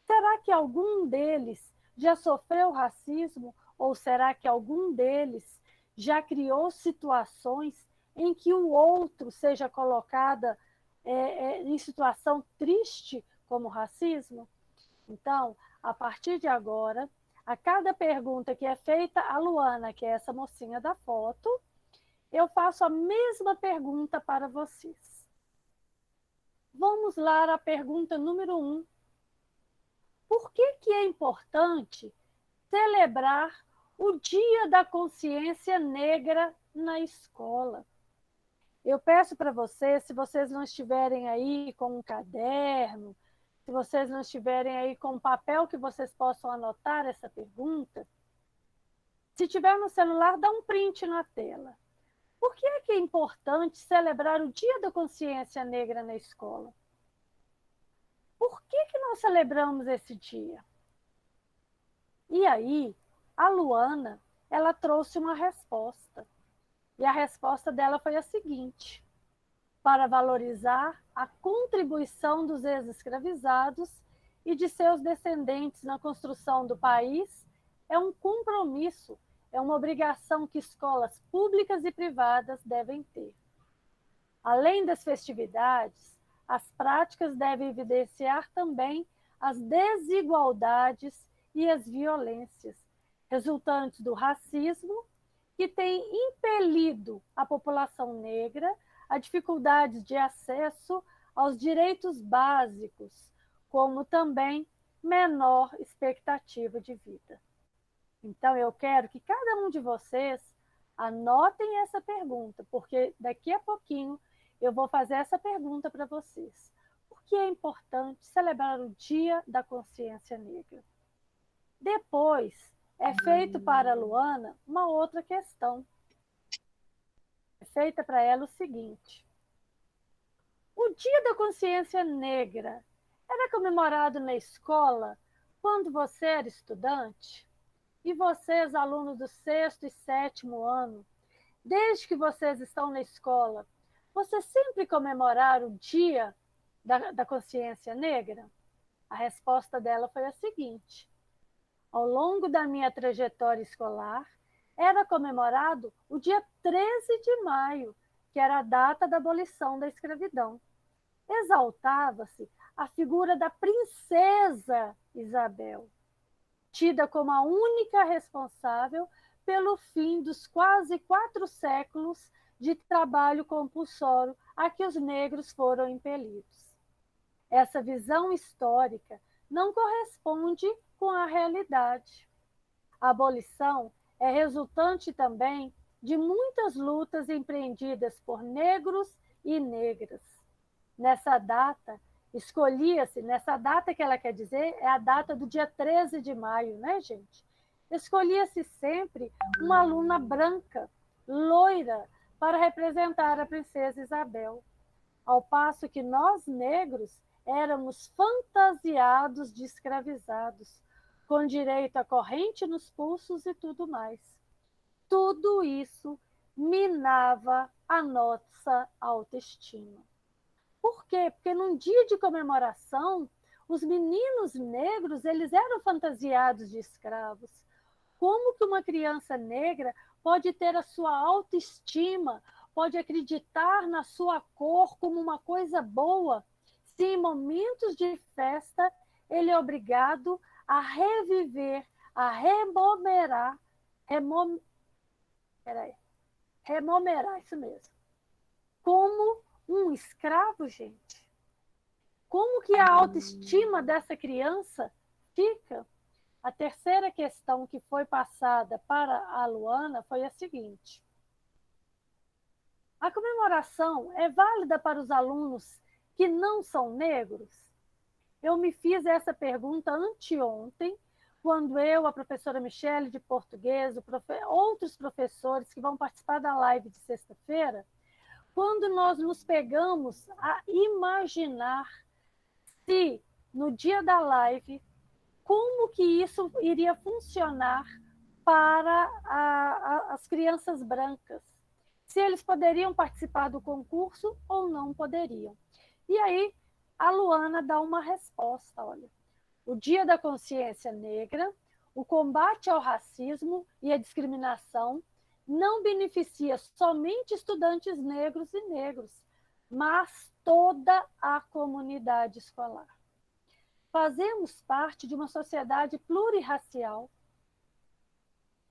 será que algum deles já sofreu racismo? Ou será que algum deles já criou situações em que o outro seja colocada em situação triste como racismo? Então, a partir de agora, a cada pergunta que é feita a Luana, que é essa mocinha da foto, eu faço a mesma pergunta para vocês. Vamos lá à pergunta número 1. Por que é importante celebrar o Dia da Consciência Negra na escola? Eu peço para vocês, se vocês não estiverem aí com um caderno, se vocês não estiverem aí com um papel que vocês possam anotar essa pergunta, se tiver no celular, dá um print na tela. Por que é importante celebrar o Dia da Consciência Negra na escola? Por que nós celebramos esse dia? E aí, a Luana, ela trouxe uma resposta. E a resposta dela foi a seguinte: para valorizar a contribuição dos ex-escravizados e de seus descendentes na construção do país, é um compromisso, é uma obrigação que escolas públicas e privadas devem ter. Além das festividades, as práticas devem evidenciar também as desigualdades e as violências resultantes do racismo, que tem impelido a população negra a dificuldades de acesso aos direitos básicos, como também menor expectativa de vida. Então, eu quero que cada um de vocês anotem essa pergunta, porque daqui a pouquinho eu vou fazer essa pergunta para vocês. Por que é importante celebrar o Dia da Consciência Negra? Depois, é feito para a Luana uma outra questão. É feita para ela o seguinte: o Dia da Consciência Negra era comemorado na escola quando você era estudante? E vocês, alunos do 6º e 7º ano, desde que vocês estão na escola, vocês sempre comemoraram o Dia da Consciência Negra? A resposta dela foi a seguinte: ao longo da minha trajetória escolar, era comemorado o dia 13 de maio, que era a data da abolição da escravidão. Exaltava-se a figura da princesa Isabel, tida como a única responsável pelo fim dos quase 4 séculos de trabalho compulsório a que os negros foram impelidos. Essa visão histórica não corresponde com a realidade. A abolição é resultante também de muitas lutas empreendidas por negros e negras. Nessa data, escolhia-se, nessa data que ela quer dizer, é a data do dia 13 de maio, né, gente? Escolhia-se sempre uma aluna branca, loira, para representar a princesa Isabel, ao passo que nós, negros, éramos fantasiados de escravizados, com direito a corrente nos pulsos e tudo mais. Tudo isso minava a nossa autoestima. Por quê? Porque num dia de comemoração, os meninos negros, eles eram fantasiados de escravos. Como que uma criança negra pode ter a sua autoestima, pode acreditar na sua cor como uma coisa boa, se em momentos de festa ele é obrigado a reviver, a rememorar, isso mesmo, como um escravo, gente? Como que a autoestima dessa criança fica? A terceira questão que foi passada para a Luana foi a seguinte: a comemoração é válida para os alunos que não são negros? Eu me fiz essa pergunta anteontem, quando eu, a professora Michele de português, outros professores que vão participar da live de sexta-feira, quando nós nos pegamos a imaginar se, no dia da live, como que isso iria funcionar para as crianças brancas. Se eles poderiam participar do concurso ou não poderiam. E aí, a Luana dá uma resposta, olha. O Dia da Consciência Negra, o combate ao racismo e à discriminação não beneficia somente estudantes negros e negros, mas toda a comunidade escolar. fazemos parte de uma sociedade plurirracial.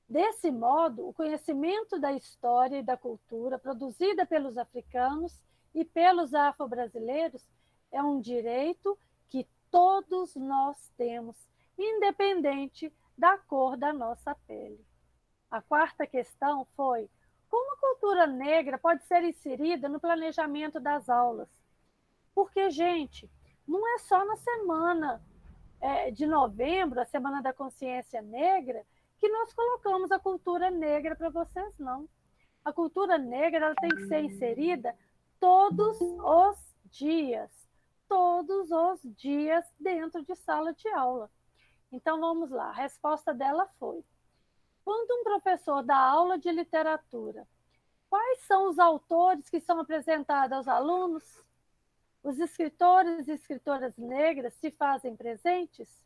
Desse modo, o conhecimento da história e da cultura produzida pelos africanos e pelos afro-brasileiros é um direito que todos nós temos, independente da cor da nossa pele. A quarta questão foi: como a cultura negra pode ser inserida no planejamento das aulas? Porque, gente, não é só na semana de novembro, a Semana da Consciência Negra, que nós colocamos a cultura negra para vocês, não. A cultura negra ela tem que ser inserida todos os dias dentro de sala de aula. Então, vamos lá. A resposta dela foi: quando um professor dá aula de literatura, quais são os autores que são apresentados aos alunos? Os escritores e escritoras negras se fazem presentes?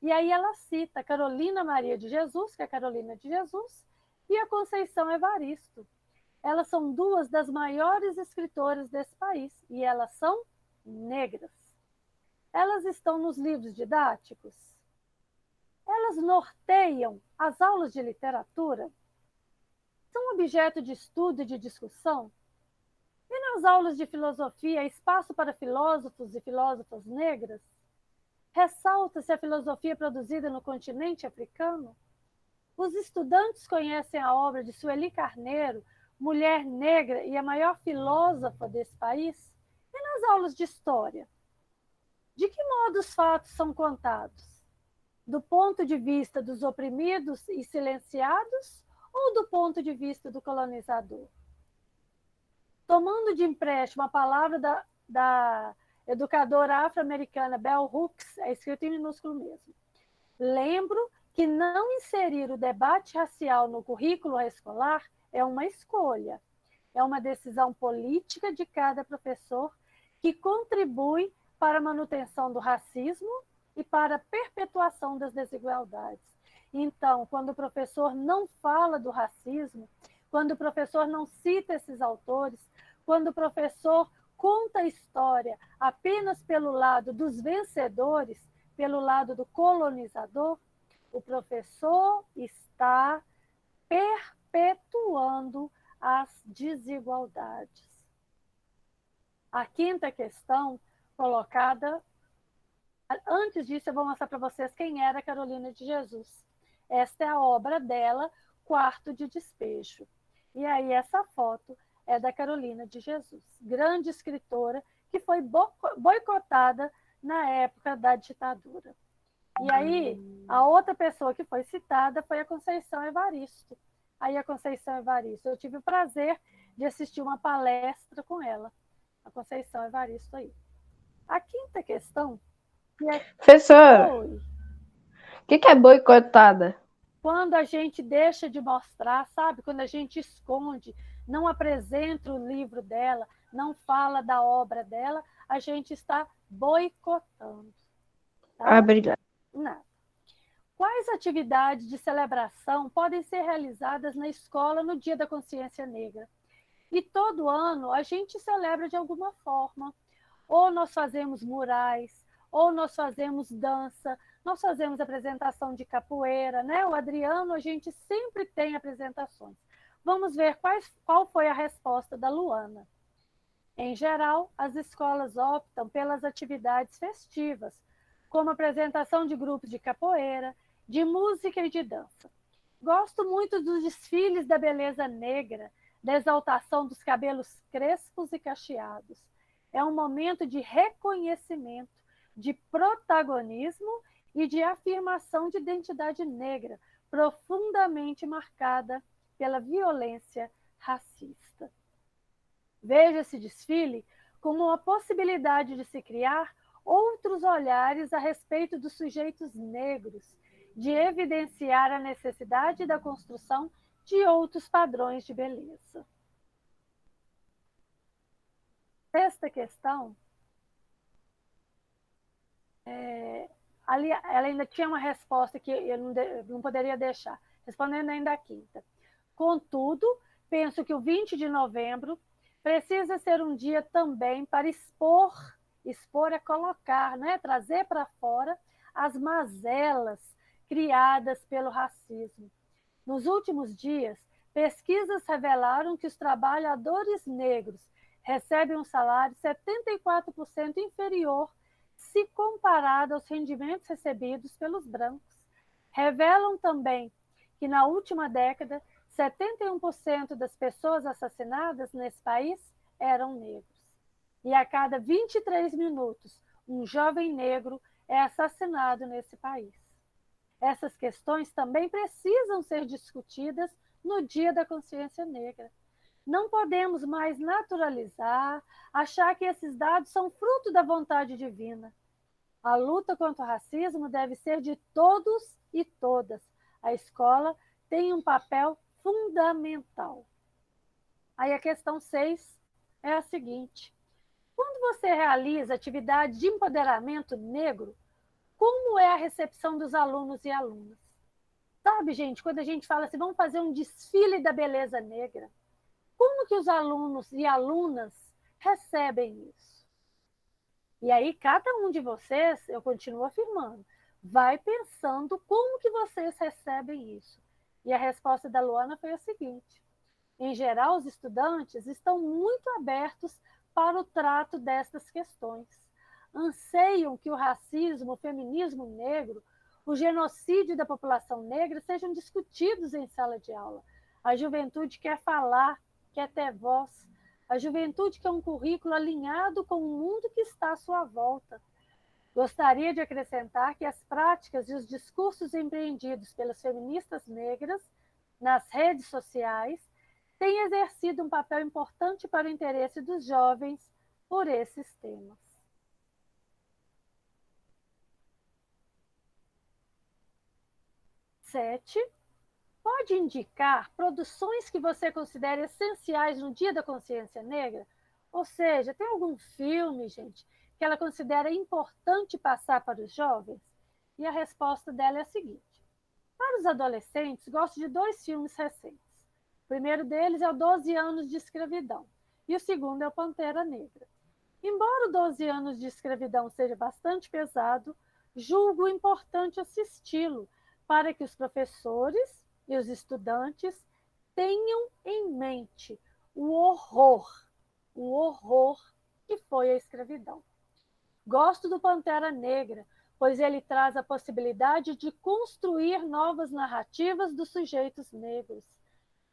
E aí ela cita Carolina Maria de Jesus, que é Carolina de Jesus, e a Conceição Evaristo. Elas são duas das maiores escritoras desse país, e elas são negras. Elas estão nos livros didáticos? Elas norteiam as aulas de literatura? São objeto de estudo e de discussão? E nas aulas de filosofia, espaço para filósofos e filósofas negras? Ressalta-se a filosofia produzida no continente africano? Os estudantes conhecem a obra de Sueli Carneiro, mulher negra e a maior filósofa desse país? E nas aulas de história? De que modo os fatos são contados? Do ponto de vista dos oprimidos e silenciados ou do ponto de vista do colonizador? Tomando de empréstimo a palavra da educadora afro-americana Bell Hooks, é escrito em minúsculo mesmo. Lembro que não inserir o debate racial no currículo escolar é uma escolha, é uma decisão política de cada professor que contribui para a manutenção do racismo e para a perpetuação das desigualdades. Então, quando o professor não fala do racismo, quando o professor não cita esses autores, quando o professor conta a história apenas pelo lado dos vencedores, pelo lado do colonizador, o professor está perpetuando as desigualdades. A quinta questão colocada, antes disso eu vou mostrar para vocês quem era Carolina de Jesus. Esta é a obra dela, Quarto de Despejo. E aí essa foto é da Carolina de Jesus, grande escritora que foi boicotada na época da ditadura. E aí, a outra pessoa que foi citada foi a Conceição Evaristo. Aí a Conceição Evaristo, eu tive o prazer de assistir uma palestra com ela. A Conceição Evaristo aí. A quinta questão... Professora, o que é boicotada? Quando a gente deixa de mostrar, sabe? Quando a gente esconde, não apresenta o livro dela, não fala da obra dela, a gente está boicotando. Tá? Obrigada. Nada. Quais atividades de celebração podem ser realizadas na escola no Dia da Consciência Negra? E todo ano a gente celebra de alguma forma. Ou nós fazemos murais, ou nós fazemos dança, nós fazemos apresentação de capoeira, né? O Adriano, a gente sempre tem apresentações. Vamos ver qual foi a resposta da Luana. Em geral, as escolas optam pelas atividades festivas, como apresentação de grupos de capoeira, de música e de dança. Gosto muito dos desfiles da beleza negra, da exaltação dos cabelos crespos e cacheados. É um momento de reconhecimento, de protagonismo e de afirmação de identidade negra, profundamente marcada pela violência racista. Veja esse desfile como uma possibilidade de se criar outros olhares a respeito dos sujeitos negros, de evidenciar a necessidade da construção de outros padrões de beleza. Sexta questão, ali, ela ainda tinha uma resposta que eu não poderia deixar, respondendo ainda a quinta. Contudo, penso que o 20 de novembro precisa ser um dia também para expor Expor é colocar, né? Trazer para fora as mazelas criadas pelo racismo. Nos últimos dias, pesquisas revelaram que os trabalhadores negros recebem um salário 74% inferior se comparado aos rendimentos recebidos pelos brancos. Revelam também que, na última década, 71% das pessoas assassinadas nesse país eram negros. E a cada 23 minutos, um jovem negro é assassinado nesse país. Essas questões também precisam ser discutidas no Dia da Consciência Negra. Não podemos mais naturalizar, achar que esses dados são fruto da vontade divina. A luta contra o racismo deve ser de todos e todas. A escola tem um papel fundamental. Aí a questão 6 é a seguinte: quando você realiza atividade de empoderamento negro, como é a recepção dos alunos e alunas? Sabe, gente, quando a gente fala assim, vamos fazer um desfile da beleza negra, como que os alunos e alunas recebem isso? E aí, cada um de vocês, eu continuo afirmando, vai pensando como que vocês recebem isso. E a resposta da Luana foi a seguinte: em geral, os estudantes estão muito abertos para o trato destas questões. Anseiam que o racismo, o feminismo negro, o genocídio da população negra sejam discutidos em sala de aula. A juventude quer falar, quer ter voz. A juventude quer um currículo alinhado com o mundo que está à sua volta. Gostaria de acrescentar que as práticas e os discursos empreendidos pelas feministas negras nas redes sociais têm exercido um papel importante para o interesse dos jovens por esses temas. Sete, pode indicar produções que você considera essenciais no Dia da Consciência Negra? Ou seja, tem algum filme, gente, que ela considera importante passar para os jovens? E a resposta dela é a seguinte: para os adolescentes, gosto de 2 filmes recentes. O primeiro deles é o 12 Anos de Escravidão, e o segundo é o Pantera Negra. Embora o 12 Anos de Escravidão seja bastante pesado, julgo importante assisti-lo para que os professores e os estudantes tenham em mente o horror que foi a escravidão. Gosto do Pantera Negra, pois ele traz a possibilidade de construir novas narrativas dos sujeitos negros.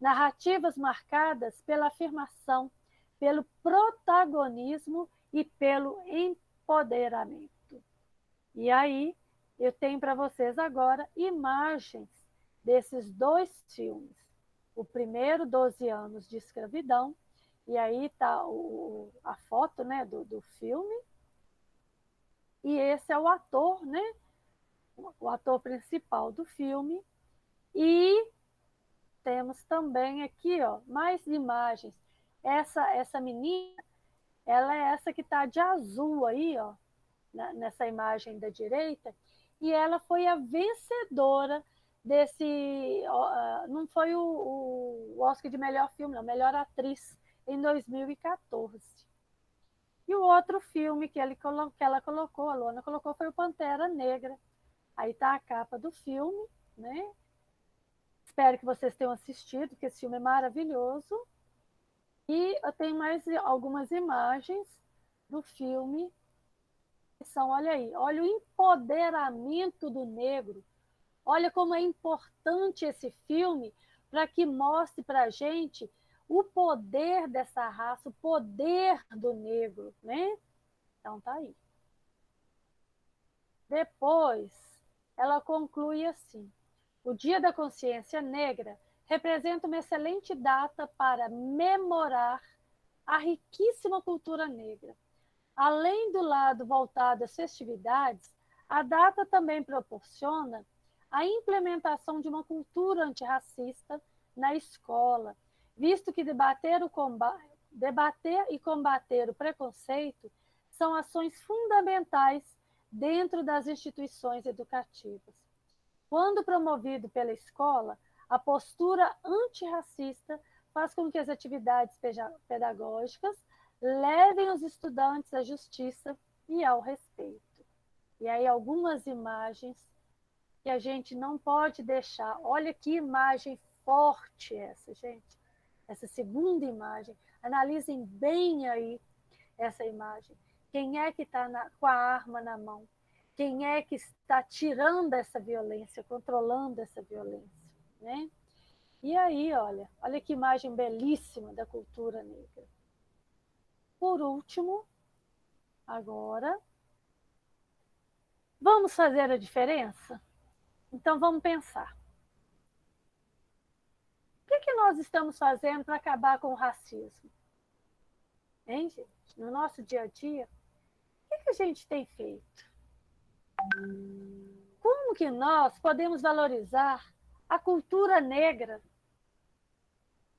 Narrativas marcadas pela afirmação, pelo protagonismo e pelo empoderamento. E aí, eu tenho para vocês agora imagens desses 2 filmes. O primeiro, 12 Anos de Escravidão, e aí está a foto, né, do filme. E esse é o ator, né, o ator principal do filme. E temos também aqui, ó, mais imagens. Essa menina, ela é essa que está de azul aí, ó, nessa imagem da direita, e ela foi a vencedora desse... não foi o Oscar de melhor filme, não, melhor atriz, em 2014. E o outro filme que ela colocou, a Luana colocou, foi o Pantera Negra. Aí está a capa do filme, né? Espero que vocês tenham assistido, porque esse filme é maravilhoso. E eu tenho mais algumas imagens do filme, que são, olha aí, olha o empoderamento do negro. Olha como é importante esse filme para que mostre para a gente o poder dessa raça, o poder do negro, né? Então tá aí. Depois, ela conclui assim: o Dia da Consciência Negra representa uma excelente data para memorar a riquíssima cultura negra. Além do lado voltado às festividades, a data também proporciona a implementação de uma cultura antirracista na escola, visto que debater e combater o preconceito são ações fundamentais dentro das instituições educativas. Quando promovido pela escola, a postura antirracista faz com que as atividades pedagógicas levem os estudantes à justiça e ao respeito. E aí algumas imagens que a gente não pode deixar. Olha que imagem forte essa, gente. Essa segunda imagem. Analisem bem aí essa imagem. Quem é que está com a arma na mão? Quem é que está tirando essa violência, controlando essa violência, né? E aí, olha que imagem belíssima da cultura negra. Por último, agora, vamos fazer a diferença? Então, vamos pensar. O que nós estamos fazendo para acabar com o racismo? Hein, gente? No nosso dia a dia, o que a gente tem feito? Como que nós podemos valorizar a cultura negra?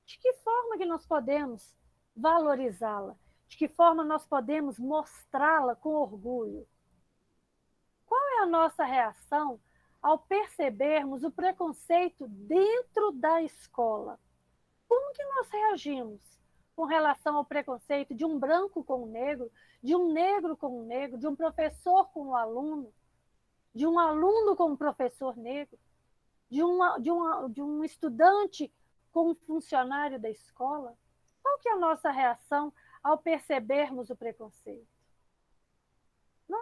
De que forma que nós podemos valorizá-la? De que forma nós podemos mostrá-la com orgulho? Qual é a nossa reação ao percebermos o preconceito dentro da escola? Como que nós reagimos com relação ao preconceito de um branco com um negro, de um negro com um negro, de um professor com um aluno, de um aluno com um professor negro, de um estudante com um funcionário da escola? Qual que é a nossa reação ao percebermos o preconceito? Nós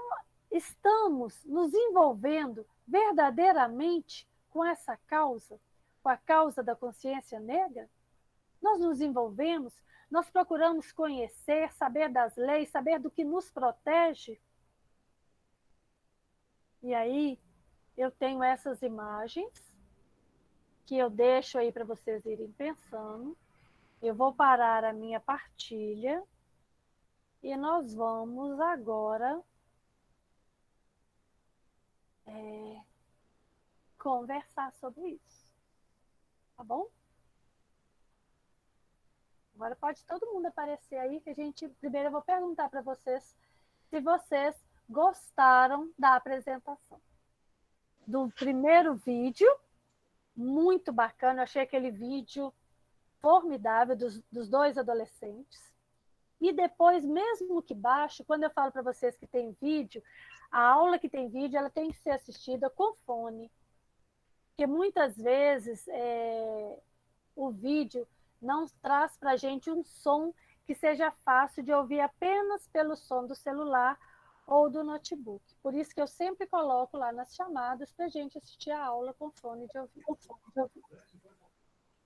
estamos nos envolvendo verdadeiramente com essa causa, com a causa da consciência negra? Nós nos envolvemos, nós procuramos conhecer, saber das leis, saber do que nos protege? E aí, eu tenho essas imagens que eu deixo aí para vocês irem pensando. Eu vou parar a minha partilha e nós vamos agora conversar sobre isso. Tá bom? Agora pode todo mundo aparecer aí, que a gente... Primeiro eu vou perguntar para vocês se vocês gostaram da apresentação. Do primeiro vídeo, muito bacana, eu achei aquele vídeo formidável dos dois adolescentes. E depois, mesmo que baixo, quando eu falo para vocês que tem vídeo, a aula que tem vídeo, ela tem que ser assistida com fone. Porque muitas vezes o vídeo não traz para a gente um som que seja fácil de ouvir apenas pelo som do celular ou do notebook. Por isso que eu sempre coloco lá nas chamadas para a gente assistir a aula com fone de ouvido.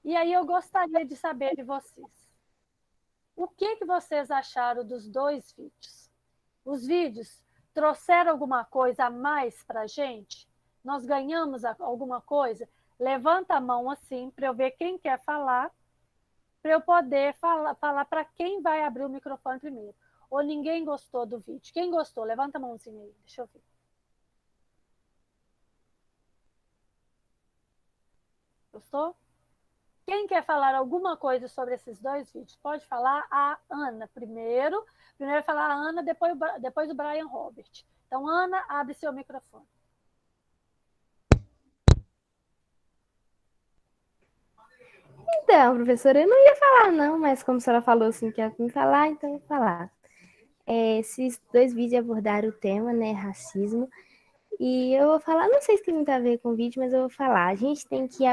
E aí eu gostaria de saber de vocês. O que vocês acharam dos dois vídeos? Os vídeos trouxeram alguma coisa a mais para a gente? Nós ganhamos alguma coisa? Levanta a mão assim para eu ver quem quer falar, para eu poder falar para quem vai abrir o microfone primeiro. Ou ninguém gostou do vídeo? Quem gostou? Levanta a mãozinha aí, deixa eu ver. Gostou? Quem quer falar alguma coisa sobre esses dois vídeos? Pode falar a Ana primeiro. Primeiro falar a Ana, depois o Brian Robert. Então, Ana, abre seu microfone. Então, professora, eu não ia falar não, mas como a senhora falou assim que ia me falar, então eu vou falar. Esses dois vídeos abordaram o tema, né, racismo, e eu vou falar, não sei se tem muito a ver com o vídeo, mas eu vou falar. A gente tem que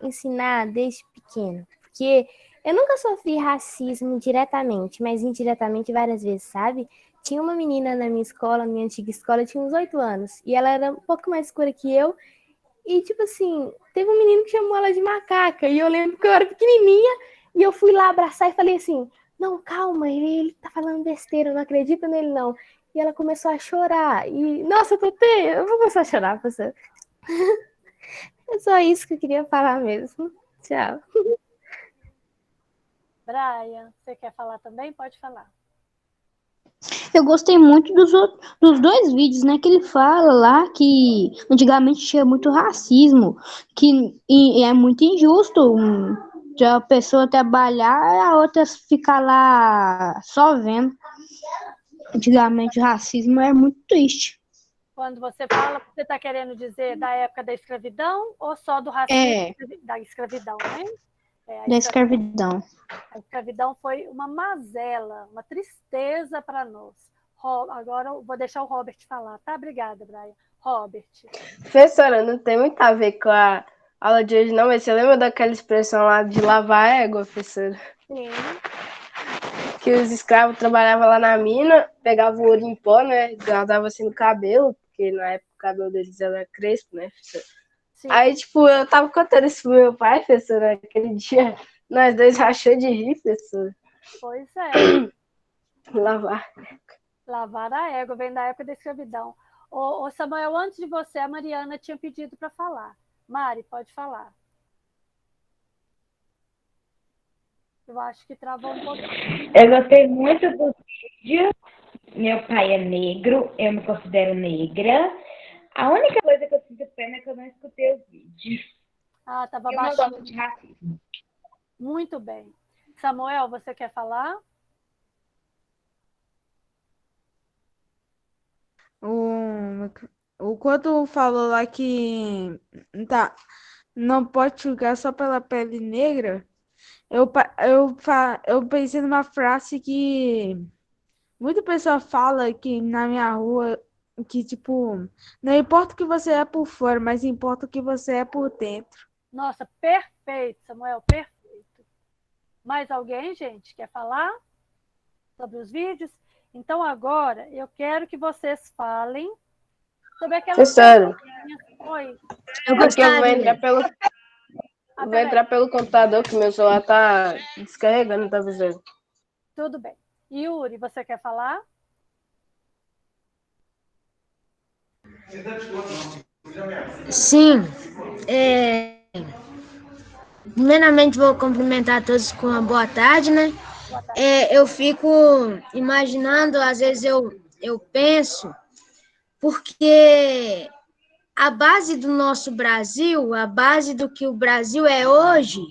ensinar desde pequeno, porque eu nunca sofri racismo diretamente, mas indiretamente várias vezes, sabe? Tinha uma menina na minha escola, minha antiga escola, tinha uns 8 anos, e ela era um pouco mais escura que eu, e tipo assim, teve um menino que chamou ela de macaca, e eu lembro que eu era pequenininha, e eu fui lá abraçar e falei assim, não, calma, ele tá falando besteira, eu não acredito nele não. E ela começou a chorar, e nossa, eu vou começar a chorar, professor. É só isso que eu queria falar mesmo. Tchau. Brian, você quer falar também? Pode falar. Eu gostei muito dos dois vídeos, né? Que ele fala lá que antigamente tinha muito racismo, e é muito injusto de a pessoa trabalhar e a outra ficar lá só vendo. Antigamente o racismo é muito triste. Quando você fala, você está querendo dizer da época da escravidão ou só do racismo da escravidão, né? Da escravidão. A escravidão foi uma mazela, uma tristeza para nós. Agora eu vou deixar o Robert falar, tá? Obrigada, Brian. Robert. Professora, não tem muito a ver com a aula de hoje, não, mas você lembra daquela expressão lá de lavar a égua, professora? Sim. Que os escravos trabalhavam lá na mina, pegavam o ouro em pó, né? Guardavam assim no cabelo, porque na época o cabelo deles era crespo, né, professora? Sim. Aí, tipo, eu tava contando isso pro meu pai, professora, aquele dia, nós dois rachou de rir, professora. Pois é. Lavar a égua, vem da época da escravidão. Ô, Samuel, antes de você, a Mariana tinha pedido para falar. Mari, pode falar. Eu acho que travou um pouquinho. Eu gostei muito do vídeo. Meu pai é negro, eu me considero negra. A única coisa que eu sinto pena é que eu não escutei o vídeo. Ah, estava Eu não baixinho. gosto de racismo. Muito bem. Samuel, você quer falar? O quanto falou lá que não pode julgar só pela pele negra, eu pensei numa frase que muita pessoa fala aqui na minha rua, que tipo, não importa o que você é por fora, mas importa o que você é por dentro. Nossa, perfeito, Samuel, perfeito. Mais alguém, gente, quer falar sobre os vídeos? Então, agora, eu quero que vocês falem sobre aquelas... Professora, Oi. eu vou entrar pelo computador, que meu celular tá descarregando, tá, professora? Tudo bem. Yuri, você quer falar? Sim. Primeiramente, vou cumprimentar todos com uma boa tarde, né? Eu fico imaginando, às vezes eu penso, porque a base do nosso Brasil, a base do que o Brasil é hoje,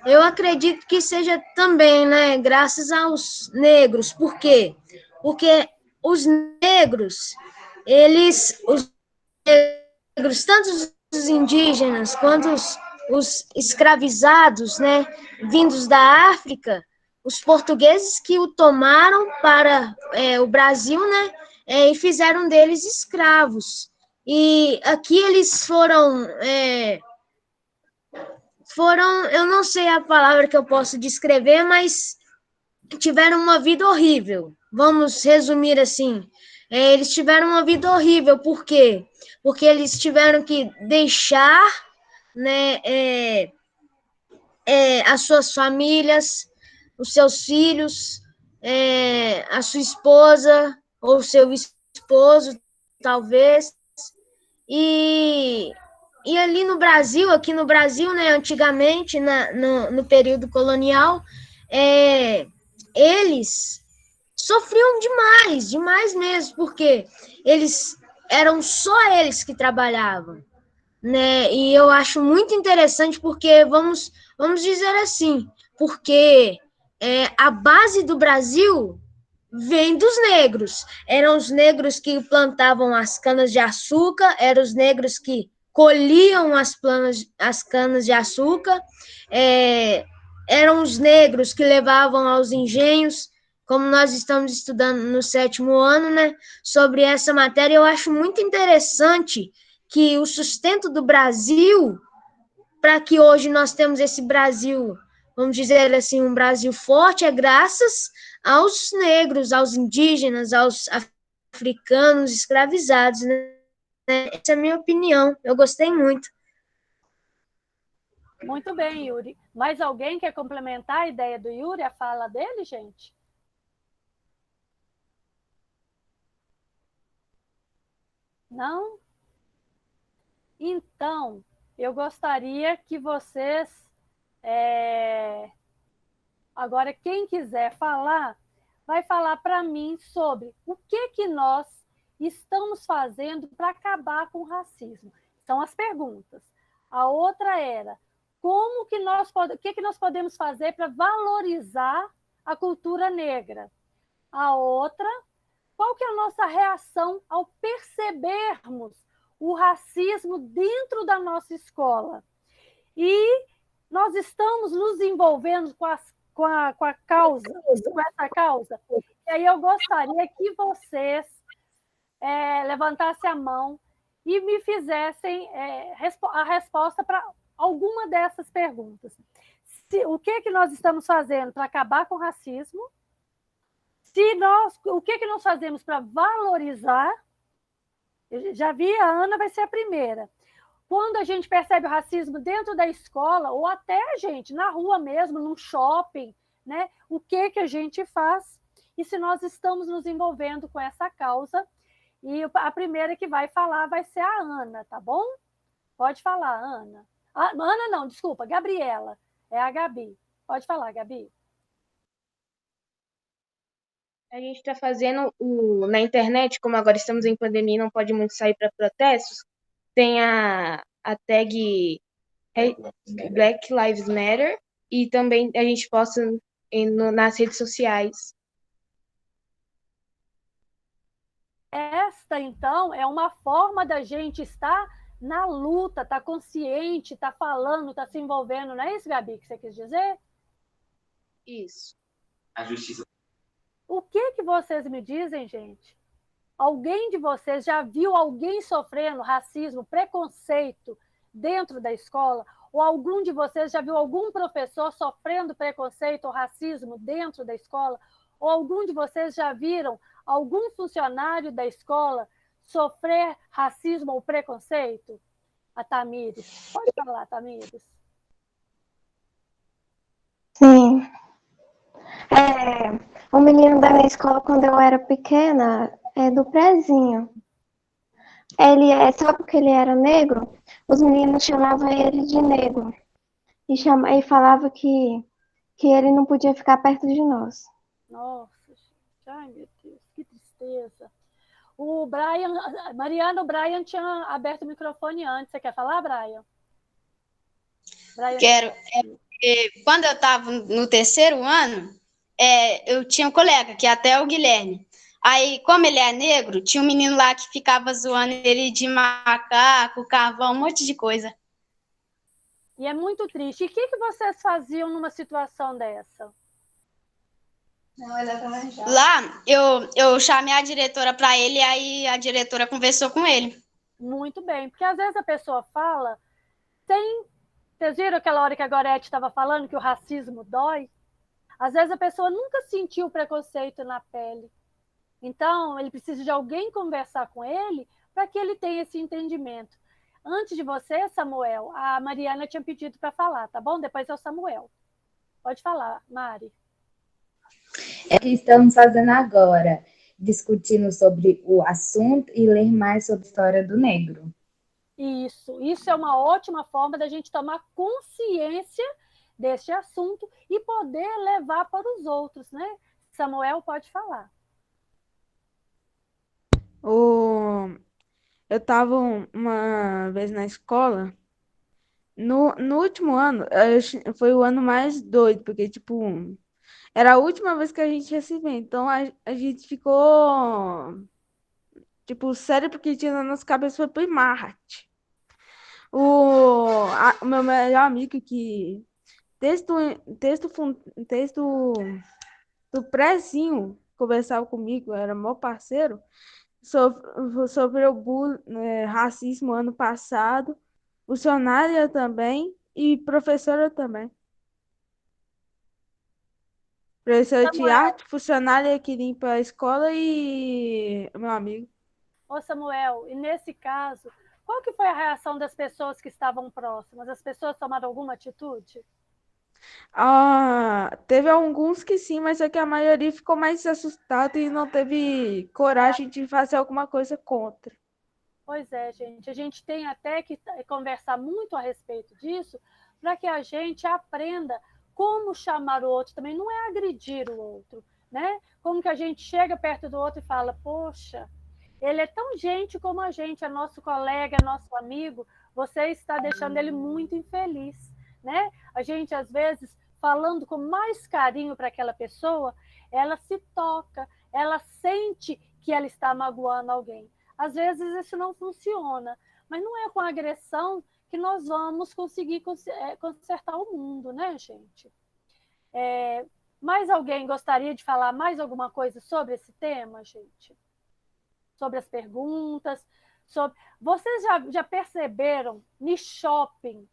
eu acredito que seja também, né, graças aos negros. Por quê? Porque os negros, tanto os indígenas quanto os escravizados, né, vindos da África, os portugueses que o tomaram para o Brasil, né, e fizeram deles escravos. E aqui eles foram, eu não sei a palavra que eu posso descrever, mas tiveram uma vida horrível. Vamos resumir assim. Eles tiveram uma vida horrível. Por quê? Porque eles tiveram que deixar, né, as suas famílias, os seus filhos, a sua esposa ou seu esposo, talvez. E ali no Brasil, aqui no Brasil, né, antigamente, no período colonial, eles sofriam demais mesmo, porque eram só eles que trabalhavam, né? E eu acho muito interessante porque, vamos dizer assim, porque a base do Brasil vem dos negros. Eram os negros que plantavam as canas de açúcar, eram os negros que colhiam as canas de açúcar, eram os negros que levavam aos engenhos, como nós estamos estudando no 7º ano, né, sobre essa matéria. Eu acho muito interessante que o sustento do Brasil, para que hoje nós temos esse Brasil, vamos dizer assim, um Brasil forte, é graças aos negros, aos indígenas, aos africanos escravizados, né? Essa é a minha opinião. Eu gostei muito. Muito bem, Yuri. Mais alguém quer complementar a ideia do Yuri, a fala dele, gente? Não? Então, eu gostaria que vocês... Agora, quem quiser falar, vai falar para mim sobre o que nós estamos fazendo para acabar com o racismo. São as perguntas. A outra era, o que nós podemos fazer para valorizar a cultura negra? A outra, qual que é a nossa reação ao percebermos o racismo dentro da nossa escola? E nós estamos nos envolvendo com as com a causa, com essa causa? E aí eu gostaria que vocês levantassem a mão e me fizessem a resposta para alguma dessas perguntas. O que nós estamos fazendo para acabar com o racismo? O que nós fazemos para valorizar? Eu já vi, a Ana vai ser a primeira. Quando a gente percebe o racismo dentro da escola, ou até a gente, na rua mesmo, num shopping, né? O que a gente faz? E se nós estamos nos envolvendo com essa causa? E a primeira que vai falar vai ser a Ana, tá bom? Pode falar, Ana. Ana não, desculpa, Gabriela. É a Gabi. Pode falar, Gabi. A gente está fazendo na internet, como agora estamos em pandemia e não pode muito sair para protestos, tem a tag Black Lives Matter e também a gente posta nas redes sociais. Esta, então, é uma forma da gente estar na luta, estar consciente, estar falando, estar se envolvendo. Não é isso, Gabi, que você quis dizer? Isso. A justiça. O que vocês me dizem, gente? Alguém de vocês já viu alguém sofrendo racismo, preconceito dentro da escola? Ou algum de vocês já viu algum professor sofrendo preconceito ou racismo dentro da escola? Ou algum de vocês já viram algum funcionário da escola sofrer racismo ou preconceito? A Tamires. Pode falar, Tamires. Sim. O menino da minha escola, quando eu era pequena, do prezinho. Só porque ele era negro, os meninos chamavam ele de negro. E falavam que ele não podia ficar perto de nós. Nossa, gente. Ai, meu Deus, que tristeza. O Brian, Mariana, o Brian tinha aberto o microfone antes. Você quer falar, Brian? Quero. Quando eu estava no terceiro ano, eu tinha um colega, que até é o Guilherme. Aí, como ele é negro, tinha um menino lá que ficava zoando ele de macaco, carvão, um monte de coisa. E é muito triste. E o que vocês faziam numa situação dessa? Lá, eu chamei a diretora para ele, aí a diretora conversou com ele. Muito bem, porque às vezes a pessoa fala sem... Vocês viram aquela hora que a Gorete estava falando que o racismo dói? Às vezes a pessoa nunca sentiu preconceito na pele. Então, ele precisa de alguém conversar com ele para que ele tenha esse entendimento. Antes de você, Samuel, a Mariana tinha pedido para falar, tá bom? Depois é o Samuel. Pode falar, Mari. É o que estamos fazendo agora, discutindo sobre o assunto e ler mais sobre a história do negro. Isso é uma ótima forma da gente tomar consciência deste assunto e poder levar para os outros, né? Samuel, pode falar. Eu estava uma vez na escola, no último ano, foi o ano mais doido, porque, tipo, era a última vez que a gente ia se ver, então a gente ficou, tipo, o cérebro que tinha na nossa cabeça foi pro Marte. O meu melhor amigo que texto do prezinho conversava comigo, era meu parceiro, sofreu racismo ano passado, funcionária também e professora também. Professora de arte, funcionária que limpa a escola e meu amigo. Ô Samuel, e nesse caso, qual que foi a reação das pessoas que estavam próximas? As pessoas tomaram alguma atitude? Teve alguns que sim, mas é que a maioria ficou mais assustada e não teve coragem de fazer alguma coisa contra. Pois é, gente. A gente tem até que conversar muito a respeito disso para que a gente aprenda como chamar o outro. Também não é agredir o outro, né? Como que a gente chega perto do outro e fala, poxa, ele é tão gente como a gente, é nosso colega, é nosso amigo, você está deixando ele muito infeliz, né? A gente, às vezes, falando com mais carinho para aquela pessoa, ela se toca, ela sente que ela está magoando alguém. Às vezes isso não funciona, mas não é com agressão que nós vamos conseguir consertar o mundo, né, gente? Mais alguém gostaria de falar mais alguma coisa sobre esse tema, gente? Sobre as perguntas? Vocês já perceberam no shopping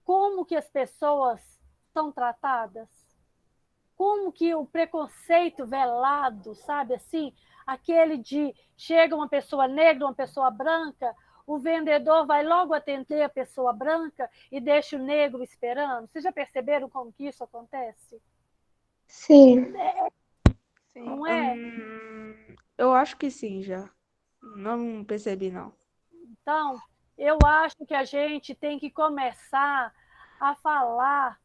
como que as pessoas são tratadas? Como que o preconceito velado, sabe assim? Aquele de chega uma pessoa negra, uma pessoa branca, o vendedor vai logo atender a pessoa branca e deixa o negro esperando. Vocês já perceberam como que isso acontece? Sim. Não é? Eu acho que sim, já. Não percebi, não. Então, eu acho que a gente tem que começar a falar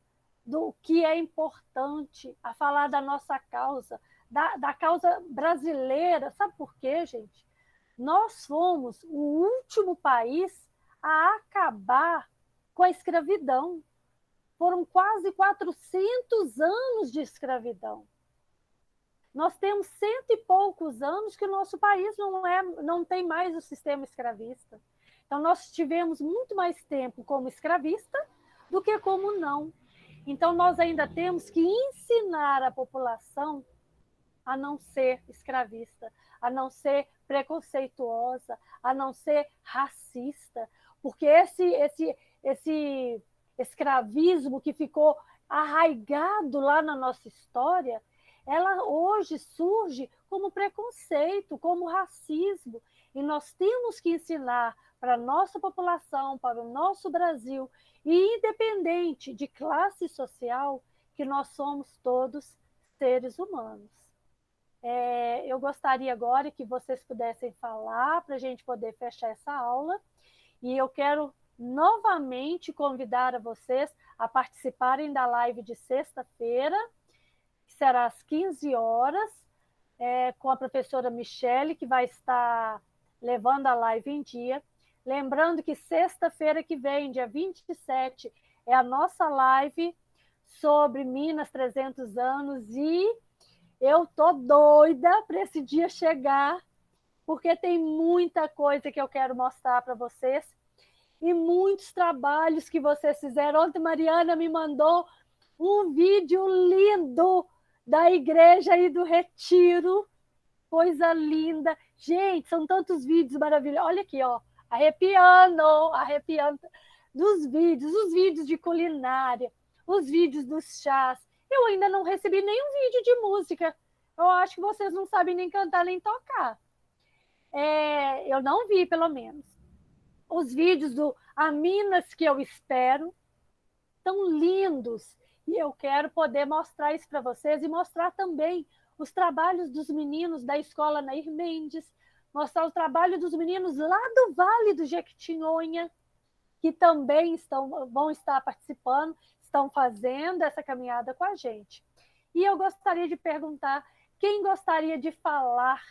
do que é importante, a falar da nossa causa, da causa brasileira. Sabe por quê, gente? Nós fomos o último país a acabar com a escravidão. Foram quase 400 anos de escravidão. Nós temos 100 e poucos anos que o nosso país não tem mais o sistema escravista. Então, nós tivemos muito mais tempo como escravista do que como não. Então, nós ainda temos que ensinar a população a não ser escravista, a não ser preconceituosa, a não ser racista, porque esse escravismo que ficou arraigado lá na nossa história, ela hoje surge como preconceito, como racismo, e nós temos que ensinar para a nossa população, para o nosso Brasil, e independente de classe social, que nós somos todos seres humanos. Eu gostaria agora que vocês pudessem falar para a gente poder fechar essa aula, e eu quero novamente convidar a vocês a participarem da live de sexta-feira, que será às 15 horas, com a professora Michele, que vai estar levando a live em dia. Lembrando que sexta-feira que vem, dia 27, é a nossa live sobre Minas 300 anos, e eu tô doida para esse dia chegar, porque tem muita coisa que eu quero mostrar para vocês e muitos trabalhos que vocês fizeram. Ontem, Mariana me mandou um vídeo lindo da igreja e do retiro, coisa linda. Gente, são tantos vídeos maravilhosos. Olha aqui, ó, arrepiando dos vídeos, os vídeos de culinária, os vídeos dos chás. Eu ainda não recebi nenhum vídeo de música. Eu acho que vocês não sabem nem cantar nem tocar. Eu não vi, pelo menos. Os vídeos do A Minas que eu espero tão lindos. E eu quero poder mostrar isso para vocês e mostrar também os trabalhos dos meninos da escola Nair Mendes, mostrar o trabalho dos meninos lá do Vale do Jequitinhonha, que também vão estar participando, estão fazendo essa caminhada com a gente. E eu gostaria de perguntar, quem gostaria de falar?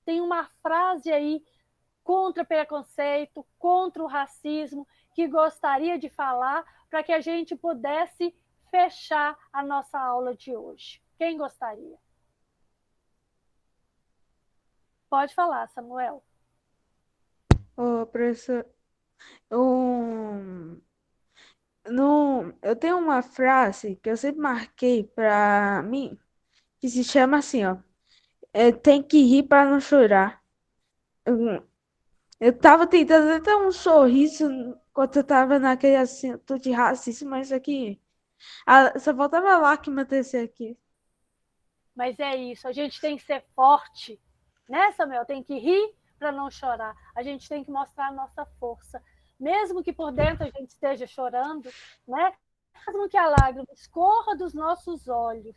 Tem uma frase aí contra o preconceito, contra o racismo, que gostaria de falar para que a gente pudesse fechar a nossa aula de hoje. Quem gostaria? Pode falar, Samuel. Professor, eu tenho uma frase que eu sempre marquei para mim, que se chama assim, ó, tem que rir para não chorar. Eu tava tentando até ter um sorriso enquanto eu tava naquele assunto de racismo, mas aqui só faltava a lágrima descer aqui. Mas é isso, a gente tem que ser forte, né, Samuel? Tem que rir para não chorar. A gente tem que mostrar a nossa força. Mesmo que por dentro a gente esteja chorando, né? Mesmo que a lágrima escorra dos nossos olhos,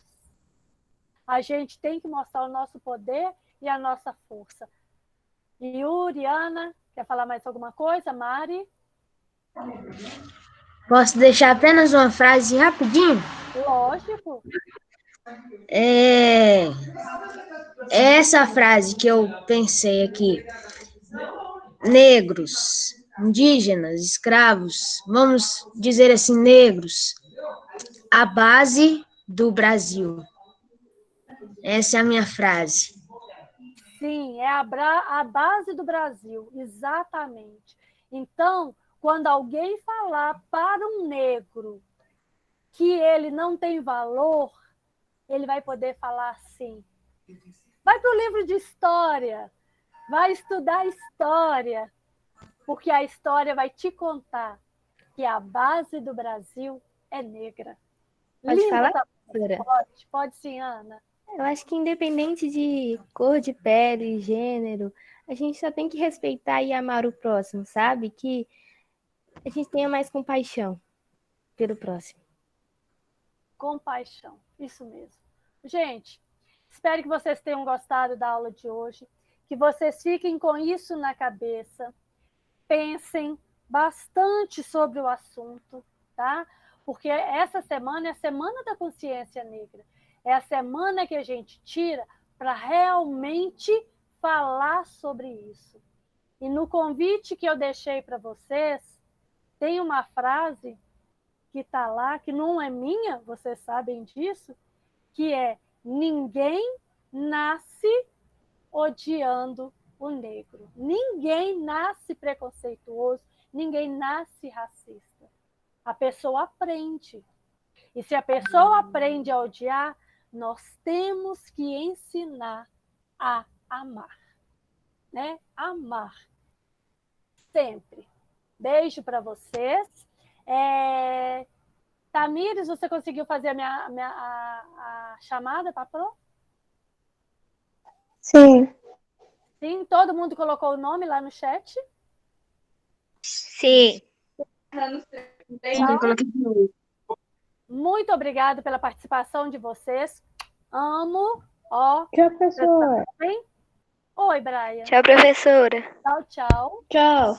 a gente tem que mostrar o nosso poder e a nossa força. Yuri, Ana, quer falar mais alguma coisa? Mari? Posso deixar apenas uma frase rapidinho? Lógico. Essa frase que eu pensei aqui: negros, indígenas, escravos, vamos dizer assim, negros, a base do Brasil. Essa é a minha frase. Sim, é a base do Brasil, exatamente. Então, quando alguém falar para um negro que ele não tem valor, ele vai poder falar assim. Vai para o livro de história, vai estudar história, porque a história vai te contar que a base do Brasil é negra. Pode Linda falar, essa professora? pode sim, Ana. Eu acho que independente de cor de pele, gênero, a gente só tem que respeitar e amar o próximo, sabe? Que a gente tenha mais compaixão pelo próximo. Compaixão, isso mesmo. Gente, espero que vocês tenham gostado da aula de hoje, que vocês fiquem com isso na cabeça, pensem bastante sobre o assunto, tá? Porque essa semana é a Semana da Consciência Negra. É a semana que a gente tira para realmente falar sobre isso. E no convite que eu deixei para vocês, tem uma frase que está lá, que não é minha, vocês sabem disso, que é: ninguém nasce odiando o negro. Ninguém nasce preconceituoso, ninguém nasce racista. A pessoa aprende. E se a pessoa aprende a odiar, nós temos que ensinar a amar. Né? Amar. Sempre. Beijo para vocês. Tamires, você conseguiu fazer a chamada, patrão? Sim. Sim, todo mundo colocou o nome lá no chat? Sim. Muito obrigada pela participação de vocês. Amo. Ó. Tchau, professora. Oi, Brian. Tchau, professora. Tchau, tchau. Tchau.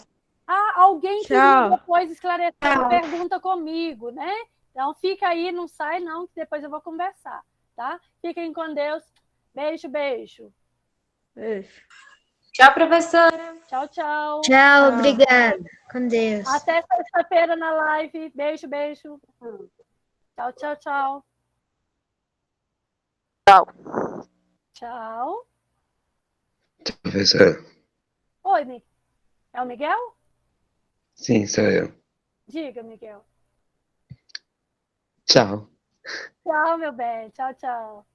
Alguém queria Tchau. depois esclarecer uma pergunta comigo, né? Então fica aí, não sai não, que depois eu vou conversar, tá? Fiquem com Deus. Beijo, beijo. Beijo. Tchau, professora. Tchau, tchau. Tchau, obrigada. Com Deus. Até sexta-feira na live. Beijo, beijo. Tchau, tchau, tchau. Tchau. Tchau. Professora, Oi, é o Miguel? sim, sou eu. Diga, Miguel. Tchau. Tchau, meu bem. Tchau, tchau.